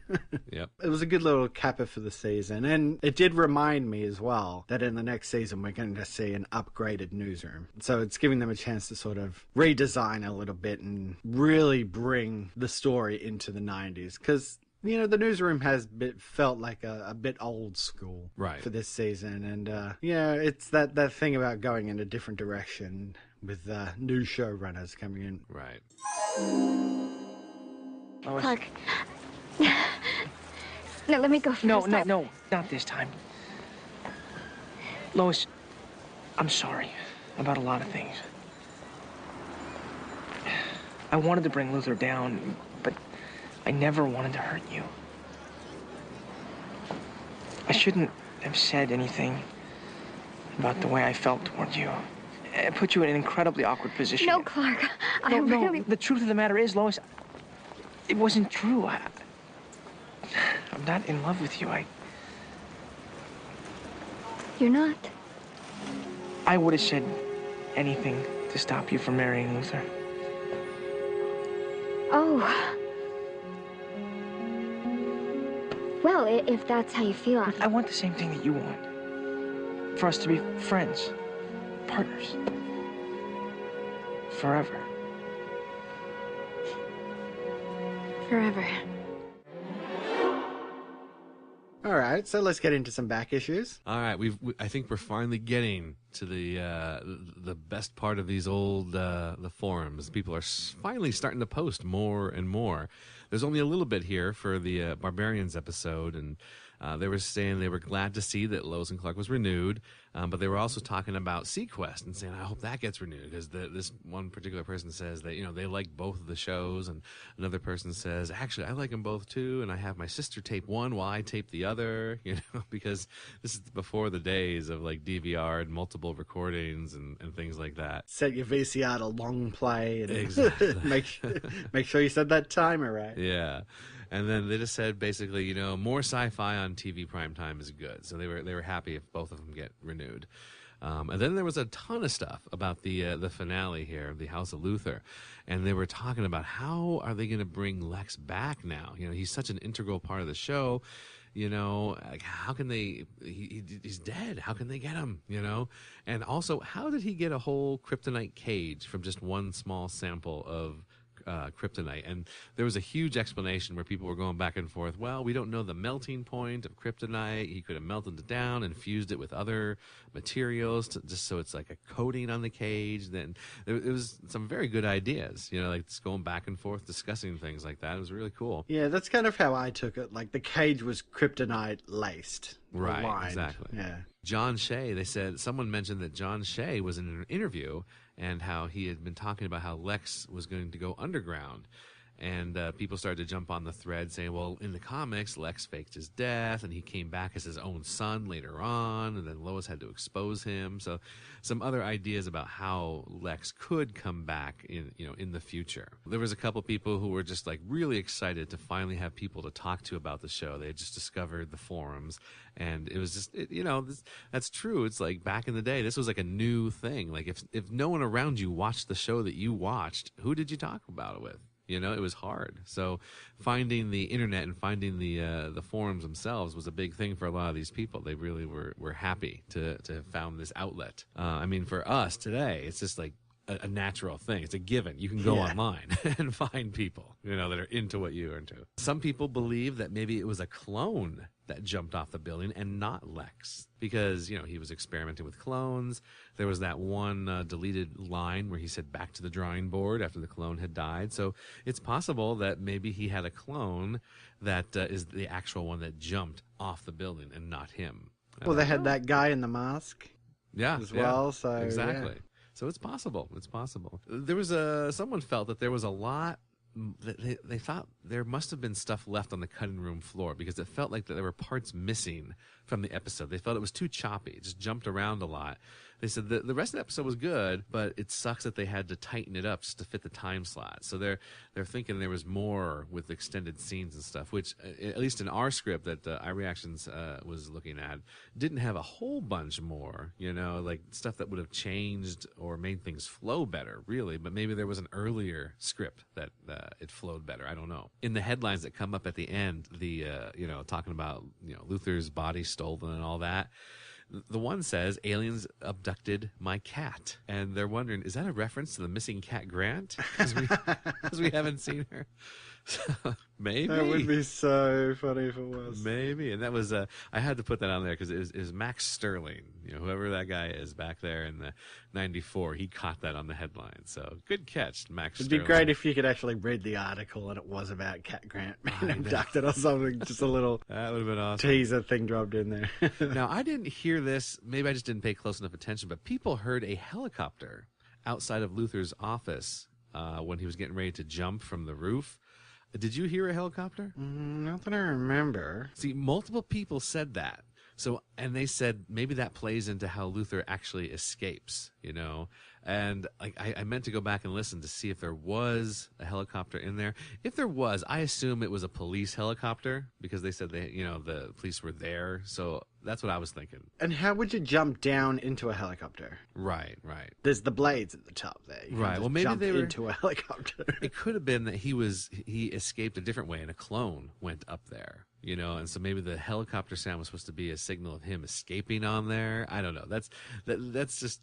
Yep. It was a good little capper for the season, and it did remind me as well that in the next season we're going to see an upgraded newsroom. So it's giving them a chance to sort of redesign a little bit and really bring the story into the 90s, because the newsroom has felt like a bit old school for this season. And, it's that thing about going in a different direction with new showrunners coming in. Right. Lois. Clark. No, let me go first. No, not this time. Lois, I'm sorry about a lot of things. I wanted to bring Luther down, but I never wanted to hurt you. I shouldn't have said anything about the way I felt toward you. It put you in an incredibly awkward position. No, Clark. No, really... the truth of the matter is, Lois, it wasn't true. I'm not in love with you. You're not? I would have said anything to stop you from marrying Luther. Oh. Well, if that's how you feel, I want the same thing that you want. For us to be friends, partners. Forever. Forever. All right, so let's get into some back issues. All right, I think we're finally getting to the best part of these old the forums. People are finally starting to post more and more. There's only a little bit here for the Barbarians episode, and they were saying they were glad to see that Lois and Clark was renewed. But they were also talking about Sequest and saying, I hope that gets renewed, because this one particular person says that, they like both of the shows, and another person says, actually, I like them both too, and I have my sister tape one while I tape the other, because this is before the days of like DVR and multiple recordings and things like that. Set your VCR to long play and Exactly. make sure you set that timer right. Yeah. And then they just said basically, more sci-fi on TV primetime is good. So they were happy if both of them get renewed. And then there was a ton of stuff about the finale here, the House of Luthor, and they were talking about how are they going to bring Lex back now? He's such an integral part of the show. Like how can they? He's dead. How can they get him? And also, how did he get a whole kryptonite cage from just one small sample of kryptonite? And there was a huge explanation where people were going back and forth. Well, we don't know the melting point of kryptonite. He could have melted it down and fused it with other materials just so it's like a coating on the cage. Then it was some very good ideas, like just going back and forth discussing things like that. It was really cool. Yeah, that's kind of how I took it. Like the cage was kryptonite laced. Right, lined. exactly. Yeah. John Shea, they said, someone mentioned that John Shea was in an interview and how he had been talking about how Lex was going to go underground. And people started to jump on the thread saying, well, in the comics, Lex faked his death, and he came back as his own son later on, and then Lois had to expose him. So some other ideas about how Lex could come back in the future. There was a couple people who were just like really excited to finally have people to talk to about the show. They had just discovered the forums, and it was just, that's true. It's like back in the day, this was like a new thing. Like if no one around you watched the show that you watched, who did you talk about it with? It was hard. So finding the internet and finding the forums themselves was a big thing for a lot of these people. They really were happy to have found this outlet. For us today, it's just like a natural thing. It's a given. You can go online and find people, that are into what you're into. Some people believe that maybe it was a clone that jumped off the building and not Lex, because, he was experimenting with clones. There was that one deleted line where he said back to the drawing board after the clone had died. So it's possible that maybe he had a clone that is the actual one that jumped off the building and not him. Well, they had that guy in the mask as well. So exactly. Yeah. So it's possible. It's possible. There was someone felt that there was a lot. They thought there must have been stuff left on the cutting room floor, because it felt like that there were parts missing from the episode. They felt it was too choppy. It just jumped around a lot. They said the rest of the episode was good, but it sucks that they had to tighten it up just to fit the time slot. So they're thinking there was more with extended scenes and stuff, which at least in our script that iReactions was looking at didn't have a whole bunch more, like stuff that would have changed or made things flow better, really. But maybe there was an earlier script that it flowed better. I don't know. In the headlines that come up at the end, talking about Luthor's body stolen and all that, the one says, aliens abducted my cat. And they're wondering, is that a reference to the missing cat Grant? Because we haven't seen her. Maybe. That would be so funny if it was. Maybe. And that was, I had to put that on there because it was Max Sterling. Whoever that guy is back there in the 94, he caught that on the headline. So good catch, Max Sterling. It'd be great if you could actually read the article and it was about Cat Grant being abducted or something. Just a little that would have been awesome. Teaser thing dropped in there. Now, I didn't hear this. Maybe I just didn't pay close enough attention, but people heard a helicopter outside of Luthor's office when he was getting ready to jump from the roof. Did you hear a helicopter? Not that I remember. See, multiple people said that. So, and they said maybe that plays into how Luthor actually escapes, And I meant to go back and listen to see if there was a helicopter in there. If there was, I assume it was a police helicopter because they said the police were there. So that's what I was thinking. And how would you jump down into a helicopter? Right. There's the blades at the top there. Right. Well, maybe jump they were into a helicopter. It could have been that he escaped a different way and a clone went up there. And so maybe the helicopter sound was supposed to be a signal of him escaping on there. I don't know. That's just,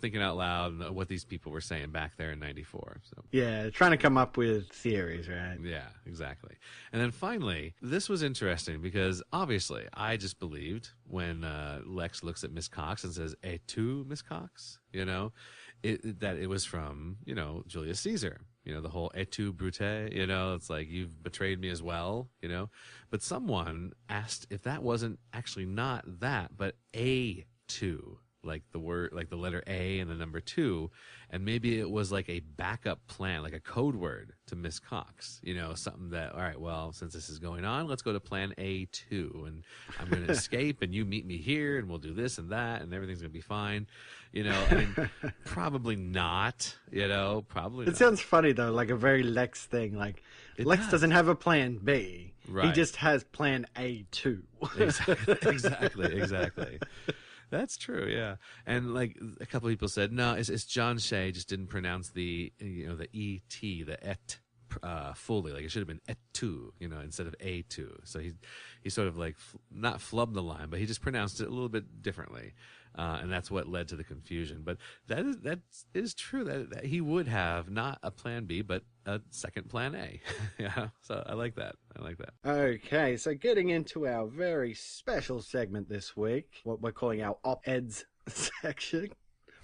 thinking out loud and what these people were saying back there in 94. So yeah, trying to come up with theories, right? Yeah, exactly. And then finally, this was interesting because obviously I just believed when Lex looks at Miss Cox and says, "Et tu, Miss Cox?" That it was from, Julius Caesar. The whole et tu, Brute, it's like you've betrayed me as well, But someone asked if that wasn't actually not that, but a 2, like the word, like the letter A and the number 2, and maybe it was like a backup plan, like a code word to Miss Cox, something that, all right, well, since this is going on, let's go to plan A2, and I'm going to escape, and you meet me here, and we'll do this and that, and everything's going to be fine. Probably not, probably It not. sounds funny, though, like a very Lex thing. Like, Lex doesn't have a plan B. Right. He just has plan A2. Exactly. That's true, yeah. And like a couple of people said, no, it's John Shea just didn't pronounce the the et, the et fully. Like it should have been et2, instead of a2. So he sort of like not flubbed the line, but he just pronounced it a little bit differently, and that's what led to the confusion. But that is true that he would have not a plan B, but a second plan A. Yeah, so I like that. Okay, so getting into our very special segment this week, what we're calling our op-eds section,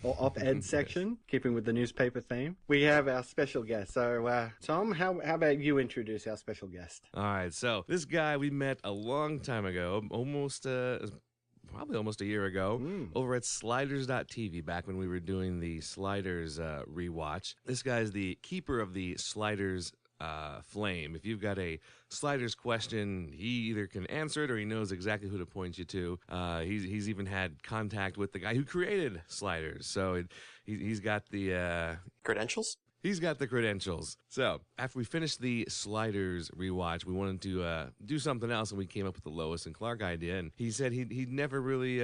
or op-ed section, keeping with the newspaper theme. We have our special guest. So, Tom, how about you introduce our special guest? All right, so this guy we met a long time ago, probably almost a year ago, over at Sliders.tv, back when we were doing the Sliders rewatch. This guy's the keeper of the Sliders flame. If you've got a Sliders question, he either can answer it or he knows exactly who to point you to. He's even had contact with the guy who created Sliders, so he's got the Credentials? He's got the credentials. So, after we finished the Sliders rewatch, we wanted to do something else, and we came up with the Lois and Clark idea. And he said he never really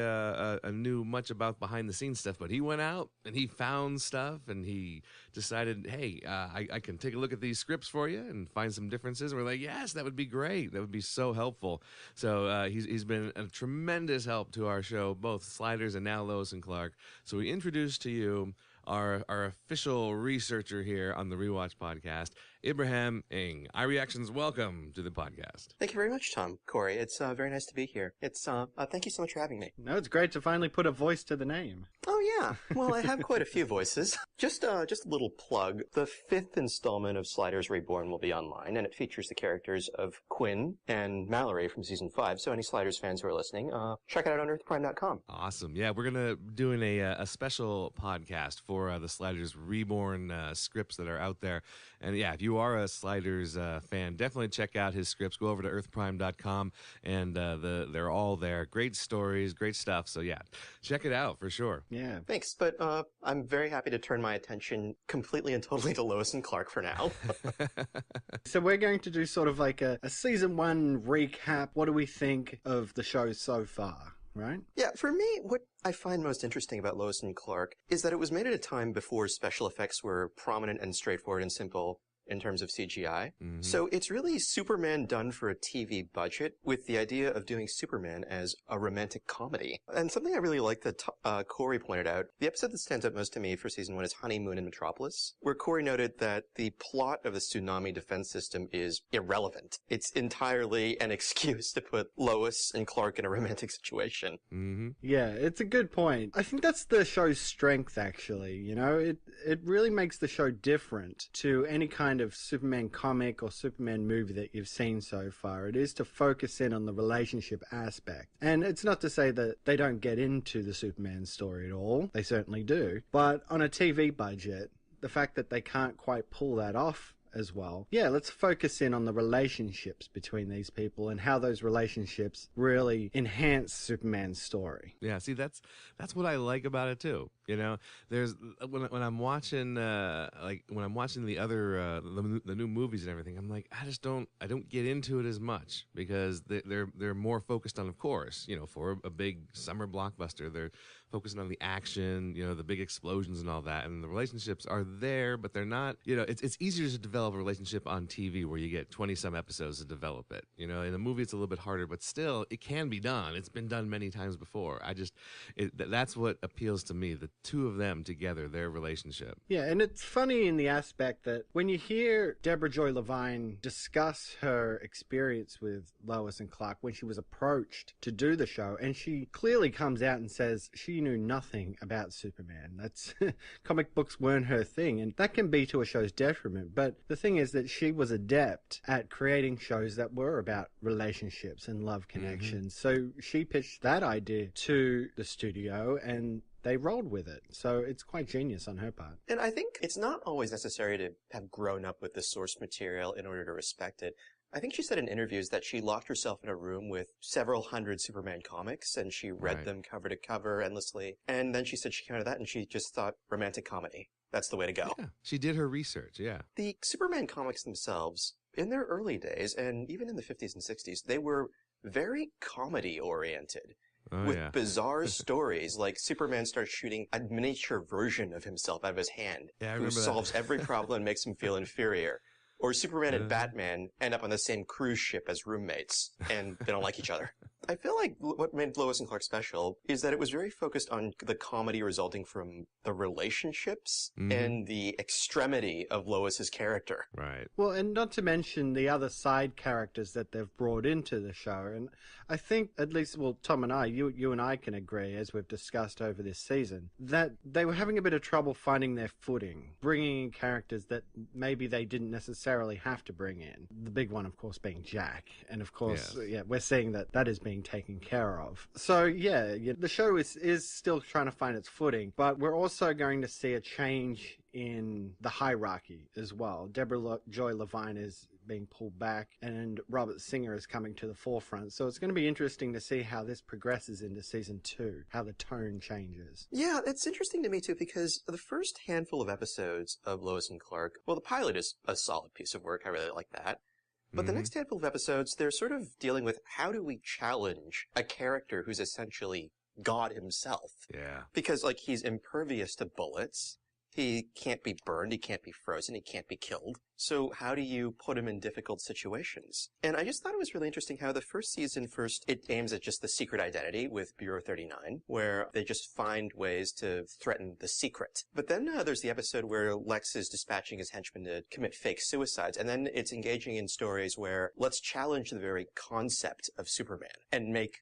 knew much about behind-the-scenes stuff, but he went out, and he found stuff, and he decided, hey, I can take a look at these scripts for you and find some differences. And we're like, yes, that would be great. That would be so helpful. So, he's been a tremendous help to our show, both Sliders and now Lois and Clark. So, we introduced to you our official researcher here on the Rewatch Podcast, Ibrahim Ng. iReactions, welcome to the podcast. Thank you very much, Tom. Corey, it's very nice to be here. Thank you so much for having me. No, it's great to finally put a voice to the name. Oh, yeah. Well, I have quite a few voices. Just a little plug. The 5th installment of Sliders Reborn will be online, and it features the characters of Quinn and Mallory from Season 5. So any Sliders fans who are listening, check it out on earthprime.com. Awesome. Yeah, we're going to doing a special podcast for the Sliders Reborn scripts that are out there. And yeah, if you are a Sliders fan, definitely check out his scripts. Go over to earthprime.com, and they're all there. Great stories, great stuff. So yeah, check it out for sure. Yeah. Thanks, but I'm very happy to turn my attention completely and totally to Lois and Clark for now. So we're going to do sort of like a season 1 recap. What do we think of the show so far? Right? Yeah, for me, what I find most interesting about Lois and Clark is that it was made at a time before special effects were prominent and straightforward and simple in terms of CGI. Mm-hmm. So it's really Superman done for a TV budget with the idea of doing Superman as a romantic comedy. And something I really like that Cory pointed out, the episode that stands out most to me for season 1 is Honeymoon in Metropolis, where Cory noted that the plot of the tsunami defense system is irrelevant. It's entirely an excuse to put Lois and Clark in a romantic situation. Mm-hmm. Yeah, it's a good point. I think that's the show's strength, actually. It really makes the show different to any kind of Superman comic or Superman movie that you've seen so far. It is to focus in on the relationship aspect. And it's not to say that they don't get into the Superman story at all. They certainly do. But on a TV budget, the fact that they can't quite pull that off as well. Yeah, let's focus in on the relationships between these people and how those relationships really enhance Superman's story. Yeah, see, that's what I like about it too. There's when I'm watching when I'm watching the other the new movies and everything, I'm like, I don't get into it as much because they're more focused on, of course, for a big summer blockbuster, they're focusing on the action, the big explosions and all that, and the relationships are there, but they're not. It's easier to develop a relationship on TV where you get 20-some episodes to develop it. In a movie, it's a little bit harder, but still, it can be done. It's been done many times before. That's what appeals to me. The two of them together, their relationship. Yeah, and it's funny in the aspect that when you hear Deborah Joy Levine discuss her experience with Lois and Clark when she was approached to do the show, and she clearly comes out and says she knew nothing about Superman. That's comic books weren't her thing, and that can be to a show's detriment. But the the thing is that she was adept at creating shows that were about relationships and love connections. So she pitched that idea to the studio and they rolled with it. So it's quite genius on her part. And I think it's not always necessary to have grown up with the source material in order to respect it. I think she said in interviews that she locked herself in a room with several hundred Superman comics and she read them cover to cover endlessly. And then she said she came out of that and she just thought romantic comedy. That's the way to go. Yeah, she did her research, yeah. The Superman comics themselves, in their early days, and even in the 50s and 60s, they were very comedy-oriented. With bizarre stories, like Superman starts shooting a miniature version of himself out of his hand, who solves every problem and makes him feel inferior. Or Superman and Batman end up on the same cruise ship as roommates, and they don't like each other. I feel like what made Lois and Clark special is that it was very focused on the comedy resulting from the relationships and the extremity of Lois's character. Right. Well, and not to mention the other side characters that they've brought into the show. And I think, at least, well, Tom and I, you and I can agree, as we've discussed over this season, that they were having a bit of trouble finding their footing, bringing in characters that maybe they didn't necessarily have to bring in. The big one, of course, being Jack. And, of course, we're seeing that is being taken care of. So, the show is still trying to find its footing, but we're also going to see a change in the hierarchy as well. Deborah Joy Levine is being pulled back and Robert Singer is coming to the forefront. So it's going to be interesting to see how this progresses into season 2, how the tone changes. Yeah, it's interesting to me too because the first handful of episodes of Lois and Clark, well, the pilot is a solid piece of work. I really like that. But the next handful of episodes, they're sort of dealing with how do we challenge a character who's essentially God himself? Yeah. Because, like, he's impervious to bullets. He can't be burned, he can't be frozen, he can't be killed. So how do you put him in difficult situations? And I just thought it was really interesting how the first season it aims at just the secret identity with Bureau 39, where they just find ways to threaten the secret. But then there's the episode where Lex is dispatching his henchmen to commit fake suicides, and then it's engaging in stories where let's challenge the very concept of Superman and make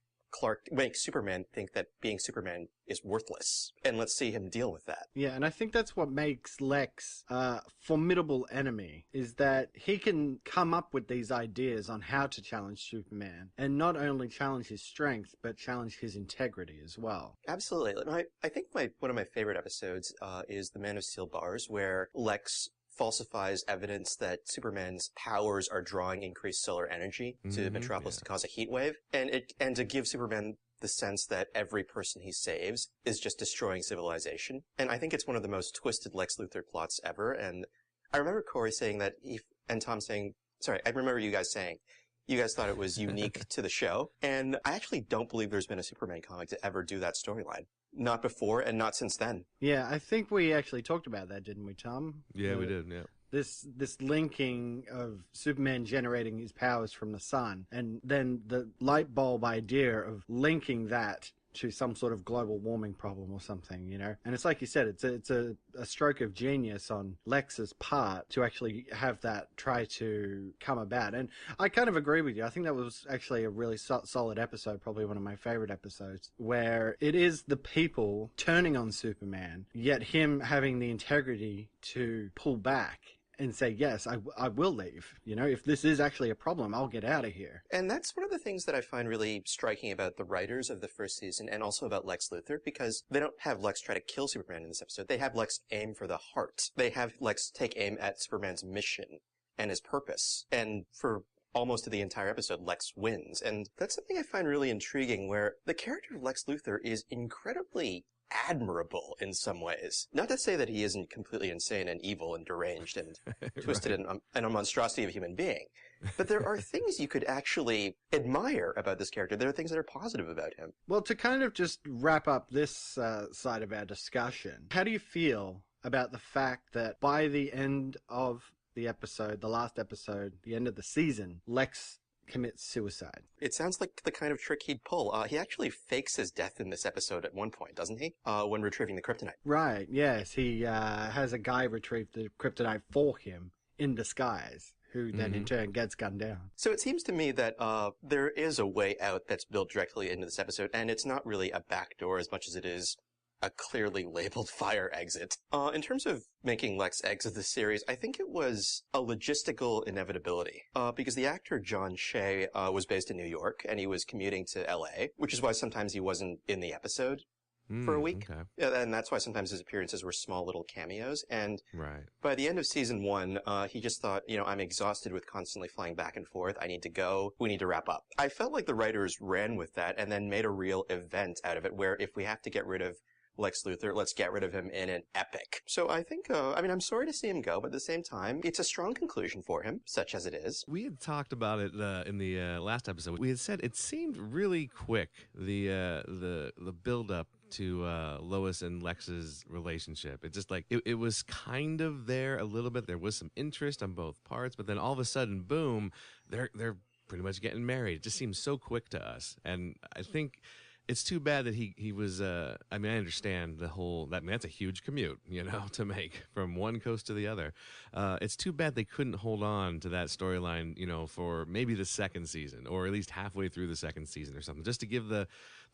Superman think that being Superman is worthless. And let's see him deal with that. Yeah, and I think that's what makes Lex a formidable enemy, is that he can come up with these ideas on how to challenge Superman, and not only challenge his strength, but challenge his integrity as well. Absolutely. I think one of my favorite episodes is the Man of Steel bars, where Lex falsifies evidence that Superman's powers are drawing increased solar energy to Metropolis to cause a heat wave, and to give Superman the sense that every person he saves is just destroying civilization. And I think it's one of the most twisted Lex Luthor plots ever. And I remember Cory saying that, and Tom saying, I remember you guys saying, you guys thought it was unique to the show. And I actually don't believe there's been a Superman comic to ever do that storyline. Not before and not since then. Yeah, I think we actually talked about that, didn't we, Tom? Yeah, we did, yeah. This linking of Superman generating his powers from the sun, and then the light bulb idea of linking that to some sort of global warming problem or something, you know? And it's like you said, it's a stroke of genius on Lex's part to actually have that try to come about. And I kind of agree with you. I think that was actually a really solid episode, probably one of my favorite episodes, where it is the people turning on Superman, yet him having the integrity to pull back and say, yes, I will leave. You know, if this is actually a problem, I'll get out of here. And that's one of the things that I find really striking about the writers of the first season and also about Lex Luthor, because they don't have Lex try to kill Superman in this episode. They have Lex aim for the heart. They have Lex take aim at Superman's mission and his purpose. And for almost the entire episode, Lex wins. And that's something I find really intriguing, where the character of Lex Luthor is incredibly admirable in some ways. Not to say that he isn't completely insane and evil and deranged and twisted and a monstrosity of a human being, but there are things you could actually admire about this character. There are things that are positive about him. Well, to kind of just wrap up this side of our discussion, how do you feel about the fact that by the end of the episode, the last episode, the end of the season, Lex commits suicide? It sounds like the kind of trick he'd pull. He actually fakes his death in this episode at one point, doesn't he? When retrieving the kryptonite. Right, yes. He has a guy retrieve the kryptonite for him in disguise, who then in turn gets gunned down. So it seems to me that there is a way out that's built directly into this episode, and it's not really a backdoor as much as it is a clearly labeled fire exit. In terms of making Lex exit the series, I think it was a logistical inevitability. Because the actor John Shea was based in New York, and he was commuting to LA, which is why sometimes he wasn't in the episode for a week. Okay. Yeah, and that's why sometimes his appearances were small little cameos. And Right. by the end of season 1, he just thought, I'm exhausted with constantly flying back and forth. I need to go. We need to wrap up. I felt like the writers ran with that and then made a real event out of it, where if we have to get rid of Lex Luthor, let's get rid of him in an epic. So I think, I'm sorry to see him go, but at the same time, it's a strong conclusion for him, such as it is. We had talked about it in the last episode. We had said it seemed really quick, the build up to Lois and Lex's relationship. It just like it was kind of there a little bit. There was some interest on both parts, but then all of a sudden, boom, they're pretty much getting married. It just seems so quick to us, and I think it's too bad that he was. I understand the whole. That's a huge commute, to make from one coast to the other. It's too bad they couldn't hold on to that storyline, for maybe the second season, or at least halfway through the second season or something, just to give the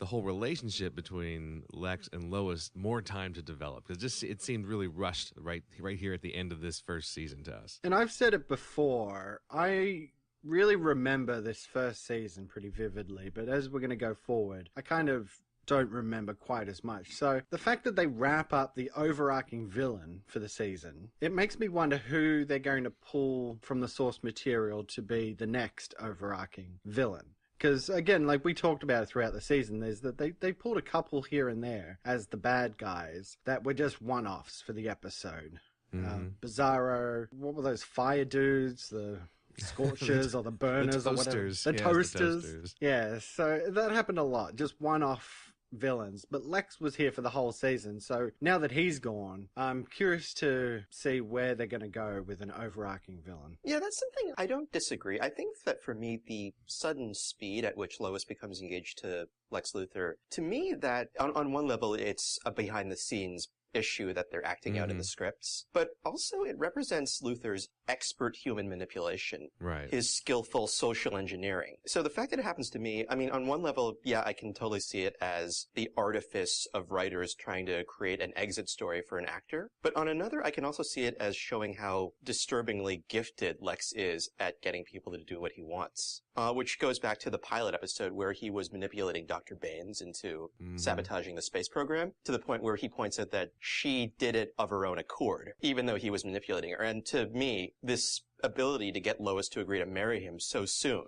whole relationship between Lex and Lois more time to develop. Because it seemed really rushed right here at the end of this first season to us. And I've said it before. I really remember this first season pretty vividly, but as we're going to go forward, I kind of don't remember quite as much. So the fact that they wrap up the overarching villain for the season, it makes me wonder who they're going to pull from the source material to be the next overarching villain. Because, again, like we talked about throughout the season, there's that they pulled a couple here and there as the bad guys that were just one-offs for the episode. Bizarro, what were those fire dudes? The scorchers or the burners or whatever. The toasters. Yeah, so that happened a lot. Just one-off villains. But Lex was here for the whole season, so now that he's gone, I'm curious to see where they're going to go with an overarching villain. Yeah, that's something I don't disagree. I think that for me, the sudden speed at which Lois becomes engaged to Lex Luthor, to me, that on one level, it's a behind-the-scenes issue that they're acting out in the scripts, but also it represents Luthor's expert human manipulation, right? His skillful social engineering. So the fact that it happens to me, on one level, yeah, I can totally see it as the artifice of writers trying to create an exit story for an actor, but on another, I can also see it as showing how disturbingly gifted Lex is at getting people to do what he wants. Which goes back to the pilot episode where he was manipulating Dr. Baines into sabotaging the space program, to the point where he points out that she did it of her own accord, even though he was manipulating her. And to me, this ability to get Lois to agree to marry him so soon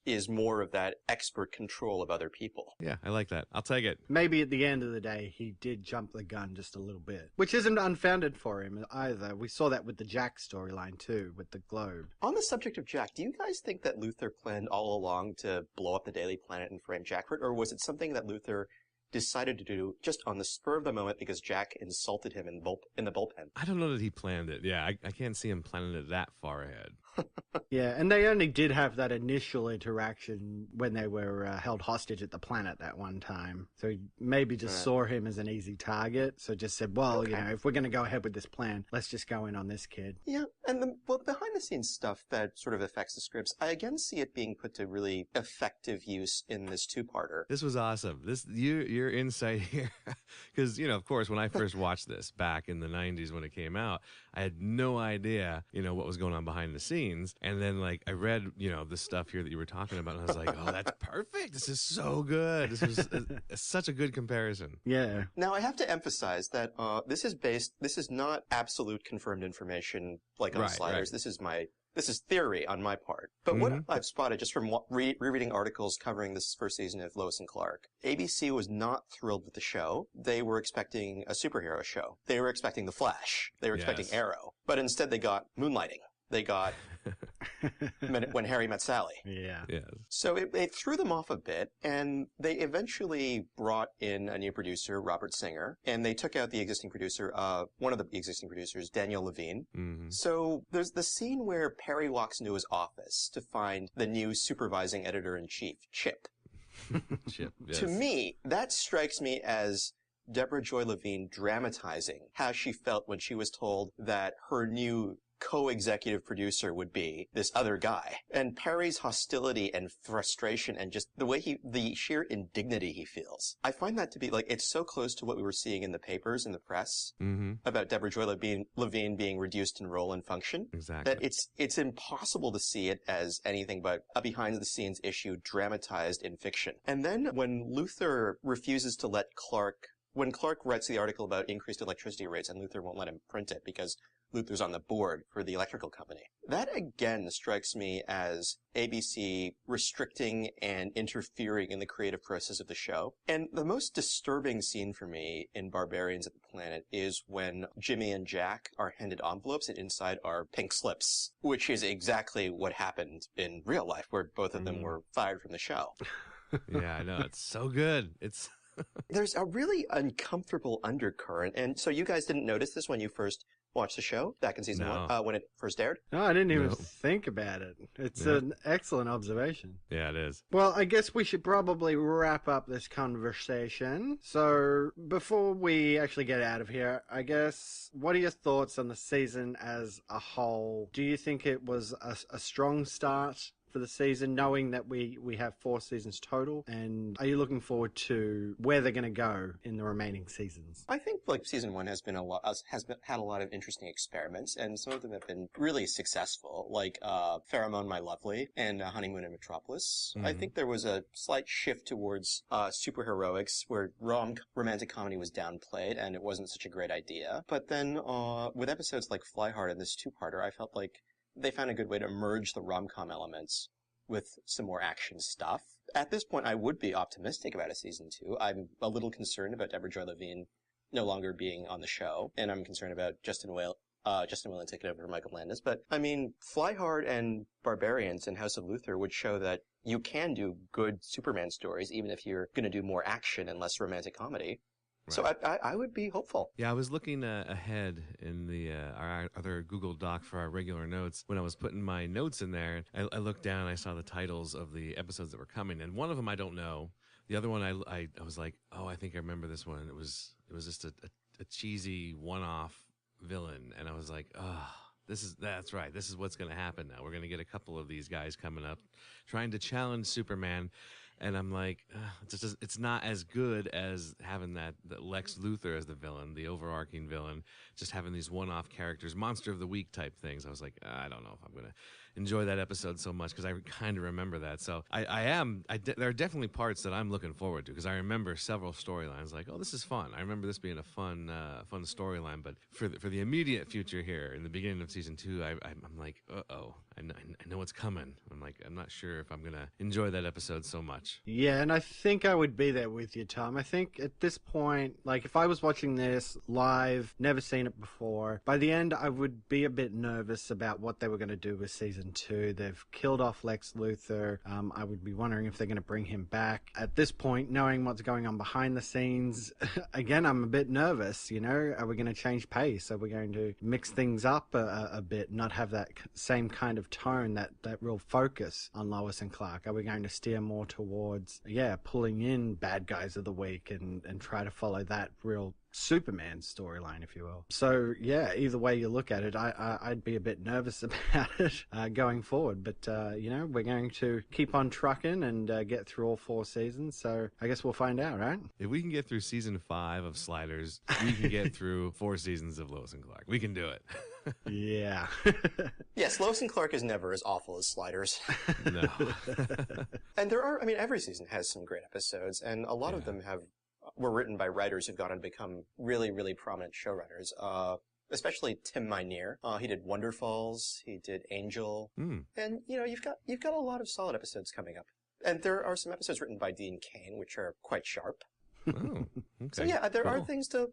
is more of that expert control of other people. Yeah, I like that. I'll take it. Maybe at the end of the day, he did jump the gun just a little bit, which isn't unfounded for him either. We saw that with the Jack storyline too, with the globe. On the subject of Jack, do you guys think that Luthor planned all along to blow up the Daily Planet and frame Jack for it, or was it something that Luthor decided to do just on the spur of the moment because Jack insulted him in the bullpen? I don't know that he planned it. Yeah, I can't see him planning it that far ahead. Yeah, and they only did have that initial interaction when they were held hostage at the planet that one time. So he maybe just saw him as an easy target. So just said, well, if we're going to go ahead with this plan, let's just go in on this kid. Yeah, and the behind-the-scenes stuff that sort of affects the scripts, I again see it being put to really effective use in this two-parter. This was awesome. Your insight here, because, of course, when I first watched this back in the 90s when it came out, I had no idea, what was going on behind the scenes. And then, I read, the stuff here that you were talking about, and I was like, oh, that's perfect. This is so good. This was such a good comparison. Yeah. Now, I have to emphasize that this is not absolute confirmed information like on Sliders. Right. This is theory on my part. But what I've spotted just from rereading articles covering this first season of Lois and Clark, ABC was not thrilled with the show. They were expecting a superhero show. They were expecting The Flash. They were expecting Arrow. But instead they got moonlighting. They got When Harry Met Sally. Yeah. Yes. So it threw them off a bit, and they eventually brought in a new producer, Robert Singer, and they took out the existing producer, one of the existing producers, Daniel Levine. Mm-hmm. So there's the scene where Perry walks into his office to find the new supervising editor-in-chief, Chip. Chip, yes. To me, that strikes me as Deborah Joy Levine dramatizing how she felt when she was told that her new co-executive producer would be this other guy. And Perry's hostility and frustration and just the way the sheer indignity he feels. I find that to be like, it's so close to what we were seeing in the papers, in the press, about Deborah Joy Levine being reduced in role and function. Exactly. That it's impossible to see it as anything but a behind-the-scenes issue dramatized in fiction. And then when Luther refuses to let Clark, when Clark writes the article about increased electricity rates and Luther won't let him print it because Luther's on the board for the electrical company. That again strikes me as ABC restricting and interfering in the creative process of the show. And the most disturbing scene for me in Barbarians at the Planet is when Jimmy and Jack are handed envelopes and inside are pink slips, which is exactly what happened in real life, where both of them were fired from the show. Yeah, I know. It's so good. It's There's a really uncomfortable undercurrent. And so you guys didn't notice this when you first watched the show back in season one, when it first aired? No, I didn't even think about it. It's an excellent observation. Yeah, it is. Well, I guess we should probably wrap up this conversation. So before we actually get out of here, I guess, what are your thoughts on the season as a whole? Do you think it was a strong start for the season, knowing that we have 4 seasons total? And are you looking forward to where they're going to go in the remaining seasons? I think like season 1 has had a lot of interesting experiments, and some of them have been really successful, like Pheromone My Lovely and Honeymoon in Metropolis. I think there was a slight shift towards superheroics, where romantic comedy was downplayed and it wasn't such a great idea. But then with episodes like Fly Hard and this 2-parter, I felt like they found a good way to merge the rom-com elements with some more action stuff. At this point, I would be optimistic about a season 2. I'm a little concerned about Deborah Joy Levine no longer being on the show, and I'm concerned about Justin Whalen taking over for Michael Landis. But, I mean, Fly Hard and Barbarians and House of Luther would show that you can do good Superman stories, even if you're going to do more action and less romantic comedy. Right. So I would be hopeful. Yeah, I was looking ahead in the our other Google Doc for our regular notes. When I was putting my notes in there, I looked down and I saw the titles of the episodes that were coming. And one of them I don't know. The other one I was like, oh, I think I remember this one. It was just a cheesy one-off villain. And I was like, oh, that's right. This is what's going to happen now. We're going to get a couple of these guys coming up trying to challenge Superman. And I'm like, it's not as good as having that Lex Luthor as the villain, the overarching villain, just having these one-off characters, Monster of the Week type things. I was like, I don't know if I'm going to enjoy that episode so much, because I kind of remember that. So there are definitely parts that I'm looking forward to, because I remember several storylines like, oh, this is fun. I remember this being a fun storyline. But for the immediate future here, in the beginning of season 2, I'm like, uh-oh, I know what's coming. I'm not sure if I'm going to enjoy that episode so much. Yeah, and I think I would be there with you, Tom. I think at this point, like, if I was watching this live, never seen it before, by the end I would be a bit nervous about what they were going to do with season 2. They've killed off Lex Luthor. I would be wondering if they're going to bring him back. At this point, knowing what's going on behind the scenes, again, I'm a bit nervous, you know? Are we going to change pace? Are we going to mix things up a bit, not have that same kind of tone, that real focus on Lois and Clark? Are we going to steer more towards pulling in bad guys of the week and try to follow that real Superman storyline, if you will? So yeah, either way you look at it, I'd be a bit nervous about it going forward. But we're going to keep on trucking and get through all 4 seasons. So I guess we'll find out, right? If we can get through season 5 of Sliders, we can get through 4 seasons of Lois and Clark. We can do it. Yeah. Yes, Lois and Clark is never as awful as Sliders. No. And every season has some great episodes, and a lot of them were written by writers who've gone on to become really, really prominent showrunners. Especially Tim Minear. He did Wonderfalls. He did Angel. And, you've got a lot of solid episodes coming up. And there are some episodes written by Dean Cain, which are quite sharp. Oh, okay. So yeah, there are things to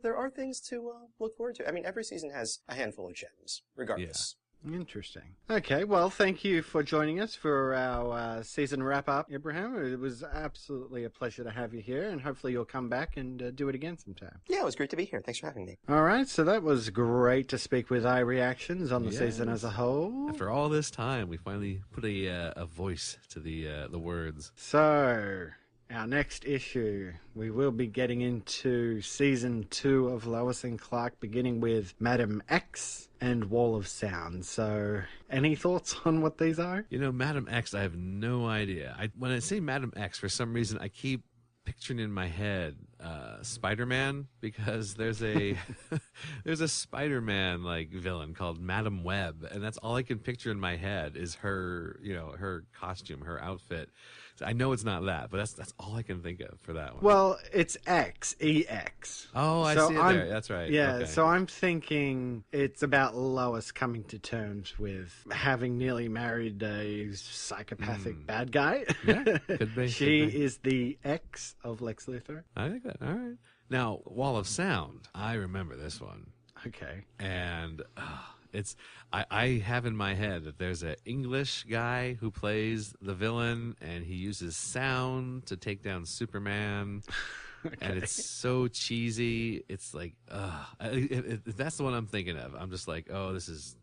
look forward to. I mean, every season has a handful of gems, regardless. Yeah. Interesting. Okay, well, thank you for joining us for our season wrap-up, Ibrahim. It was absolutely a pleasure to have you here, and hopefully you'll come back and do it again sometime. Yeah, it was great to be here. Thanks for having me. All right, so that was great to speak with iReactions on the season as a whole. After all this time, we finally put a voice to the words. So, Our next issue, we will be getting into season 2 of Lois and Clark, beginning with Madam X and Wall of Sound. So, any thoughts on what these are? You know, Madam X, I have no idea. When I say Madam X, for some reason, I keep picturing in my head Spider-Man, because there's a there's a Spider-Man like villain called Madam Web, and that's all I can picture in my head is her, you know, her costume, her outfit. So I know it's not that, but that's all I can think of for that one. Well, it's X, E-X. Oh, I see it there. That's right. Yeah, okay. So I'm thinking it's about Lois coming to terms with having nearly married a psychopathic bad guy. Yeah, could be. She is the ex of Lex Luthor. I think that. All right. Now, Wall of Sound. I remember this one. Okay. And I have in my head that there's an English guy who plays the villain, and he uses sound to take down Superman. Okay. And it's so cheesy. It's like, that's the one I'm thinking of. I'm just like, oh, this.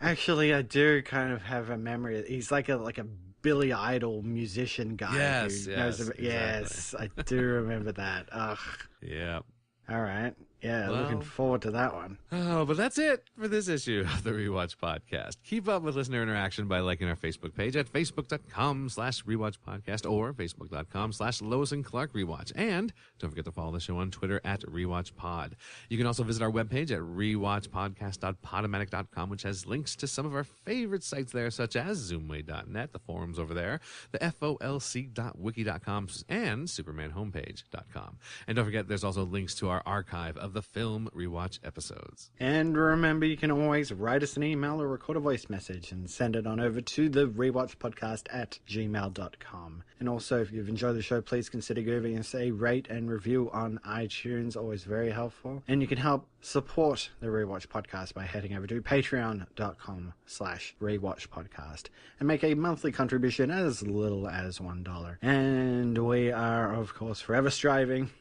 Actually, I do kind of have a memory. He's like a Billy Idol musician guy. Yes, exactly. Yes, I do remember that. Ugh. Yeah. All right. Yeah, Well, looking forward to that one. Oh, but that's it for this issue of the Rewatch Podcast. Keep up with listener interaction by liking our Facebook page at facebook.com/Rewatch Podcast or facebook.com/Lois and Clark Rewatch. And don't forget to follow the show on Twitter at Rewatch Pod. You can also visit our webpage at rewatchpodcast.podomatic.com, which has links to some of our favorite sites there, such as zoomway.net, the forums over there, the folc.wiki.com, and supermanhomepage.com. And don't forget, there's also links to our archive of the film Rewatch episodes. And remember, you can always write us an email or record a voice message and send it on over to the Rewatch Podcast at gmail.com. And also, if you've enjoyed the show, please consider giving us a rate and review on iTunes, always very helpful. And you can help support the Rewatch Podcast by heading over to patreon.com/Rewatch Podcast and make a monthly contribution as little as $1. And we are, of course, forever striving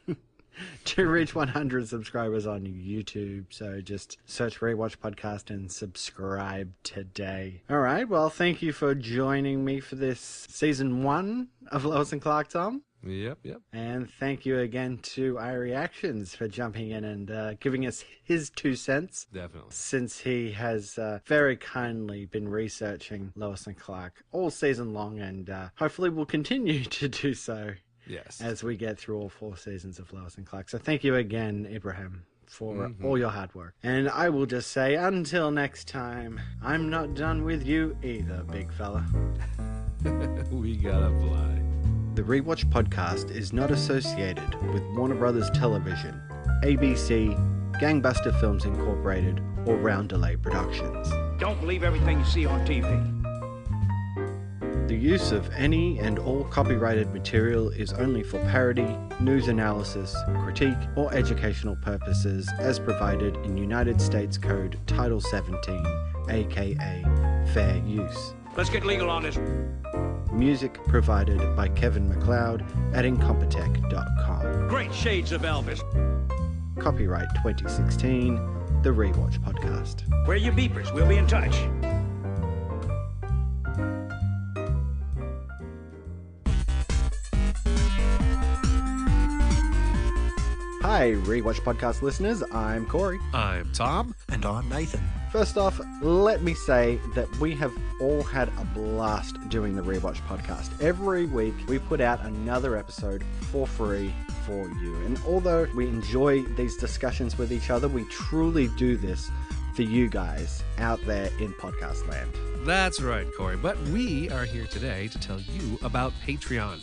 to reach 100 subscribers on YouTube. So just search Rewatch Podcast and subscribe today. All right. Well, thank you for joining me for this season 1 of Lois and Clark, Tom. Yep. And thank you again to iReactions for jumping in and giving us his 2 cents. Definitely. Since he has very kindly been researching Lois and Clark all season long, and hopefully will continue to do so. Yes. As we get through all 4 seasons of Lois and Clark. So thank you again, Ibrahim, for all your hard work. And I will just say, until next time, I'm not done with you either, big fella. We gotta fly. The Rewatch Podcast is not associated with Warner Brothers Television, ABC, Gangbuster Films Incorporated, or Roundelay Productions. Don't believe everything you see on TV. The use of any and all copyrighted material is only for parody, news analysis, critique, or educational purposes as provided in United States Code Title 17, aka Fair Use. Let's get legal on this. Music provided by Kevin McCloud at incompetech.com. Great shades of Elvis. Copyright 2016, The Rewatch Podcast. Where are your beepers? We'll be in touch. Hi, Rewatch Podcast listeners. I'm Corey. I'm Tom. And I'm Nathan. First off, let me say that we have all had a blast doing the Rewatch Podcast. Every week, we put out another episode for free for you. And although we enjoy these discussions with each other, we truly do this for you guys out there in podcast land. That's right, Corey. But we are here today to tell you about Patreon.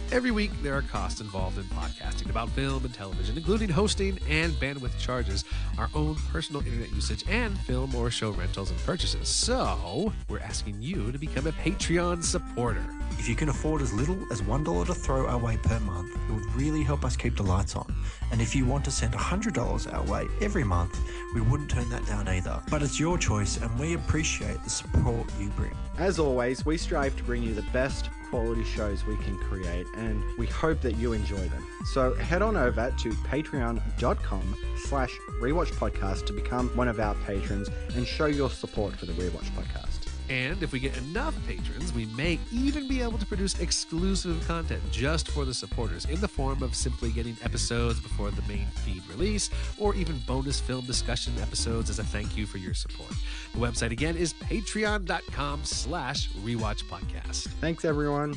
Every week, there are costs involved in podcasting about film and television, including hosting and bandwidth charges, our own personal internet usage, and film or show rentals and purchases. So, we're asking you to become a Patreon supporter. If you can afford as little as $1 to throw our way per month, it would really help us keep the lights on. And if you want to send $100 our way every month, we wouldn't turn that down either. But it's your choice, and we appreciate the support you bring. As always, we strive to bring you the best quality shows we can create, and we hope that you enjoy them. So head on over to patreon.com/Rewatch Podcast to become one of our patrons and show your support for the Rewatch Podcast. And if we get enough patrons, we may even be able to produce exclusive content just for the supporters in the form of simply getting episodes before the main feed release, or even bonus film discussion episodes as a thank you for your support. The website again is patreon.com/rewatchpodcast. Thanks, everyone.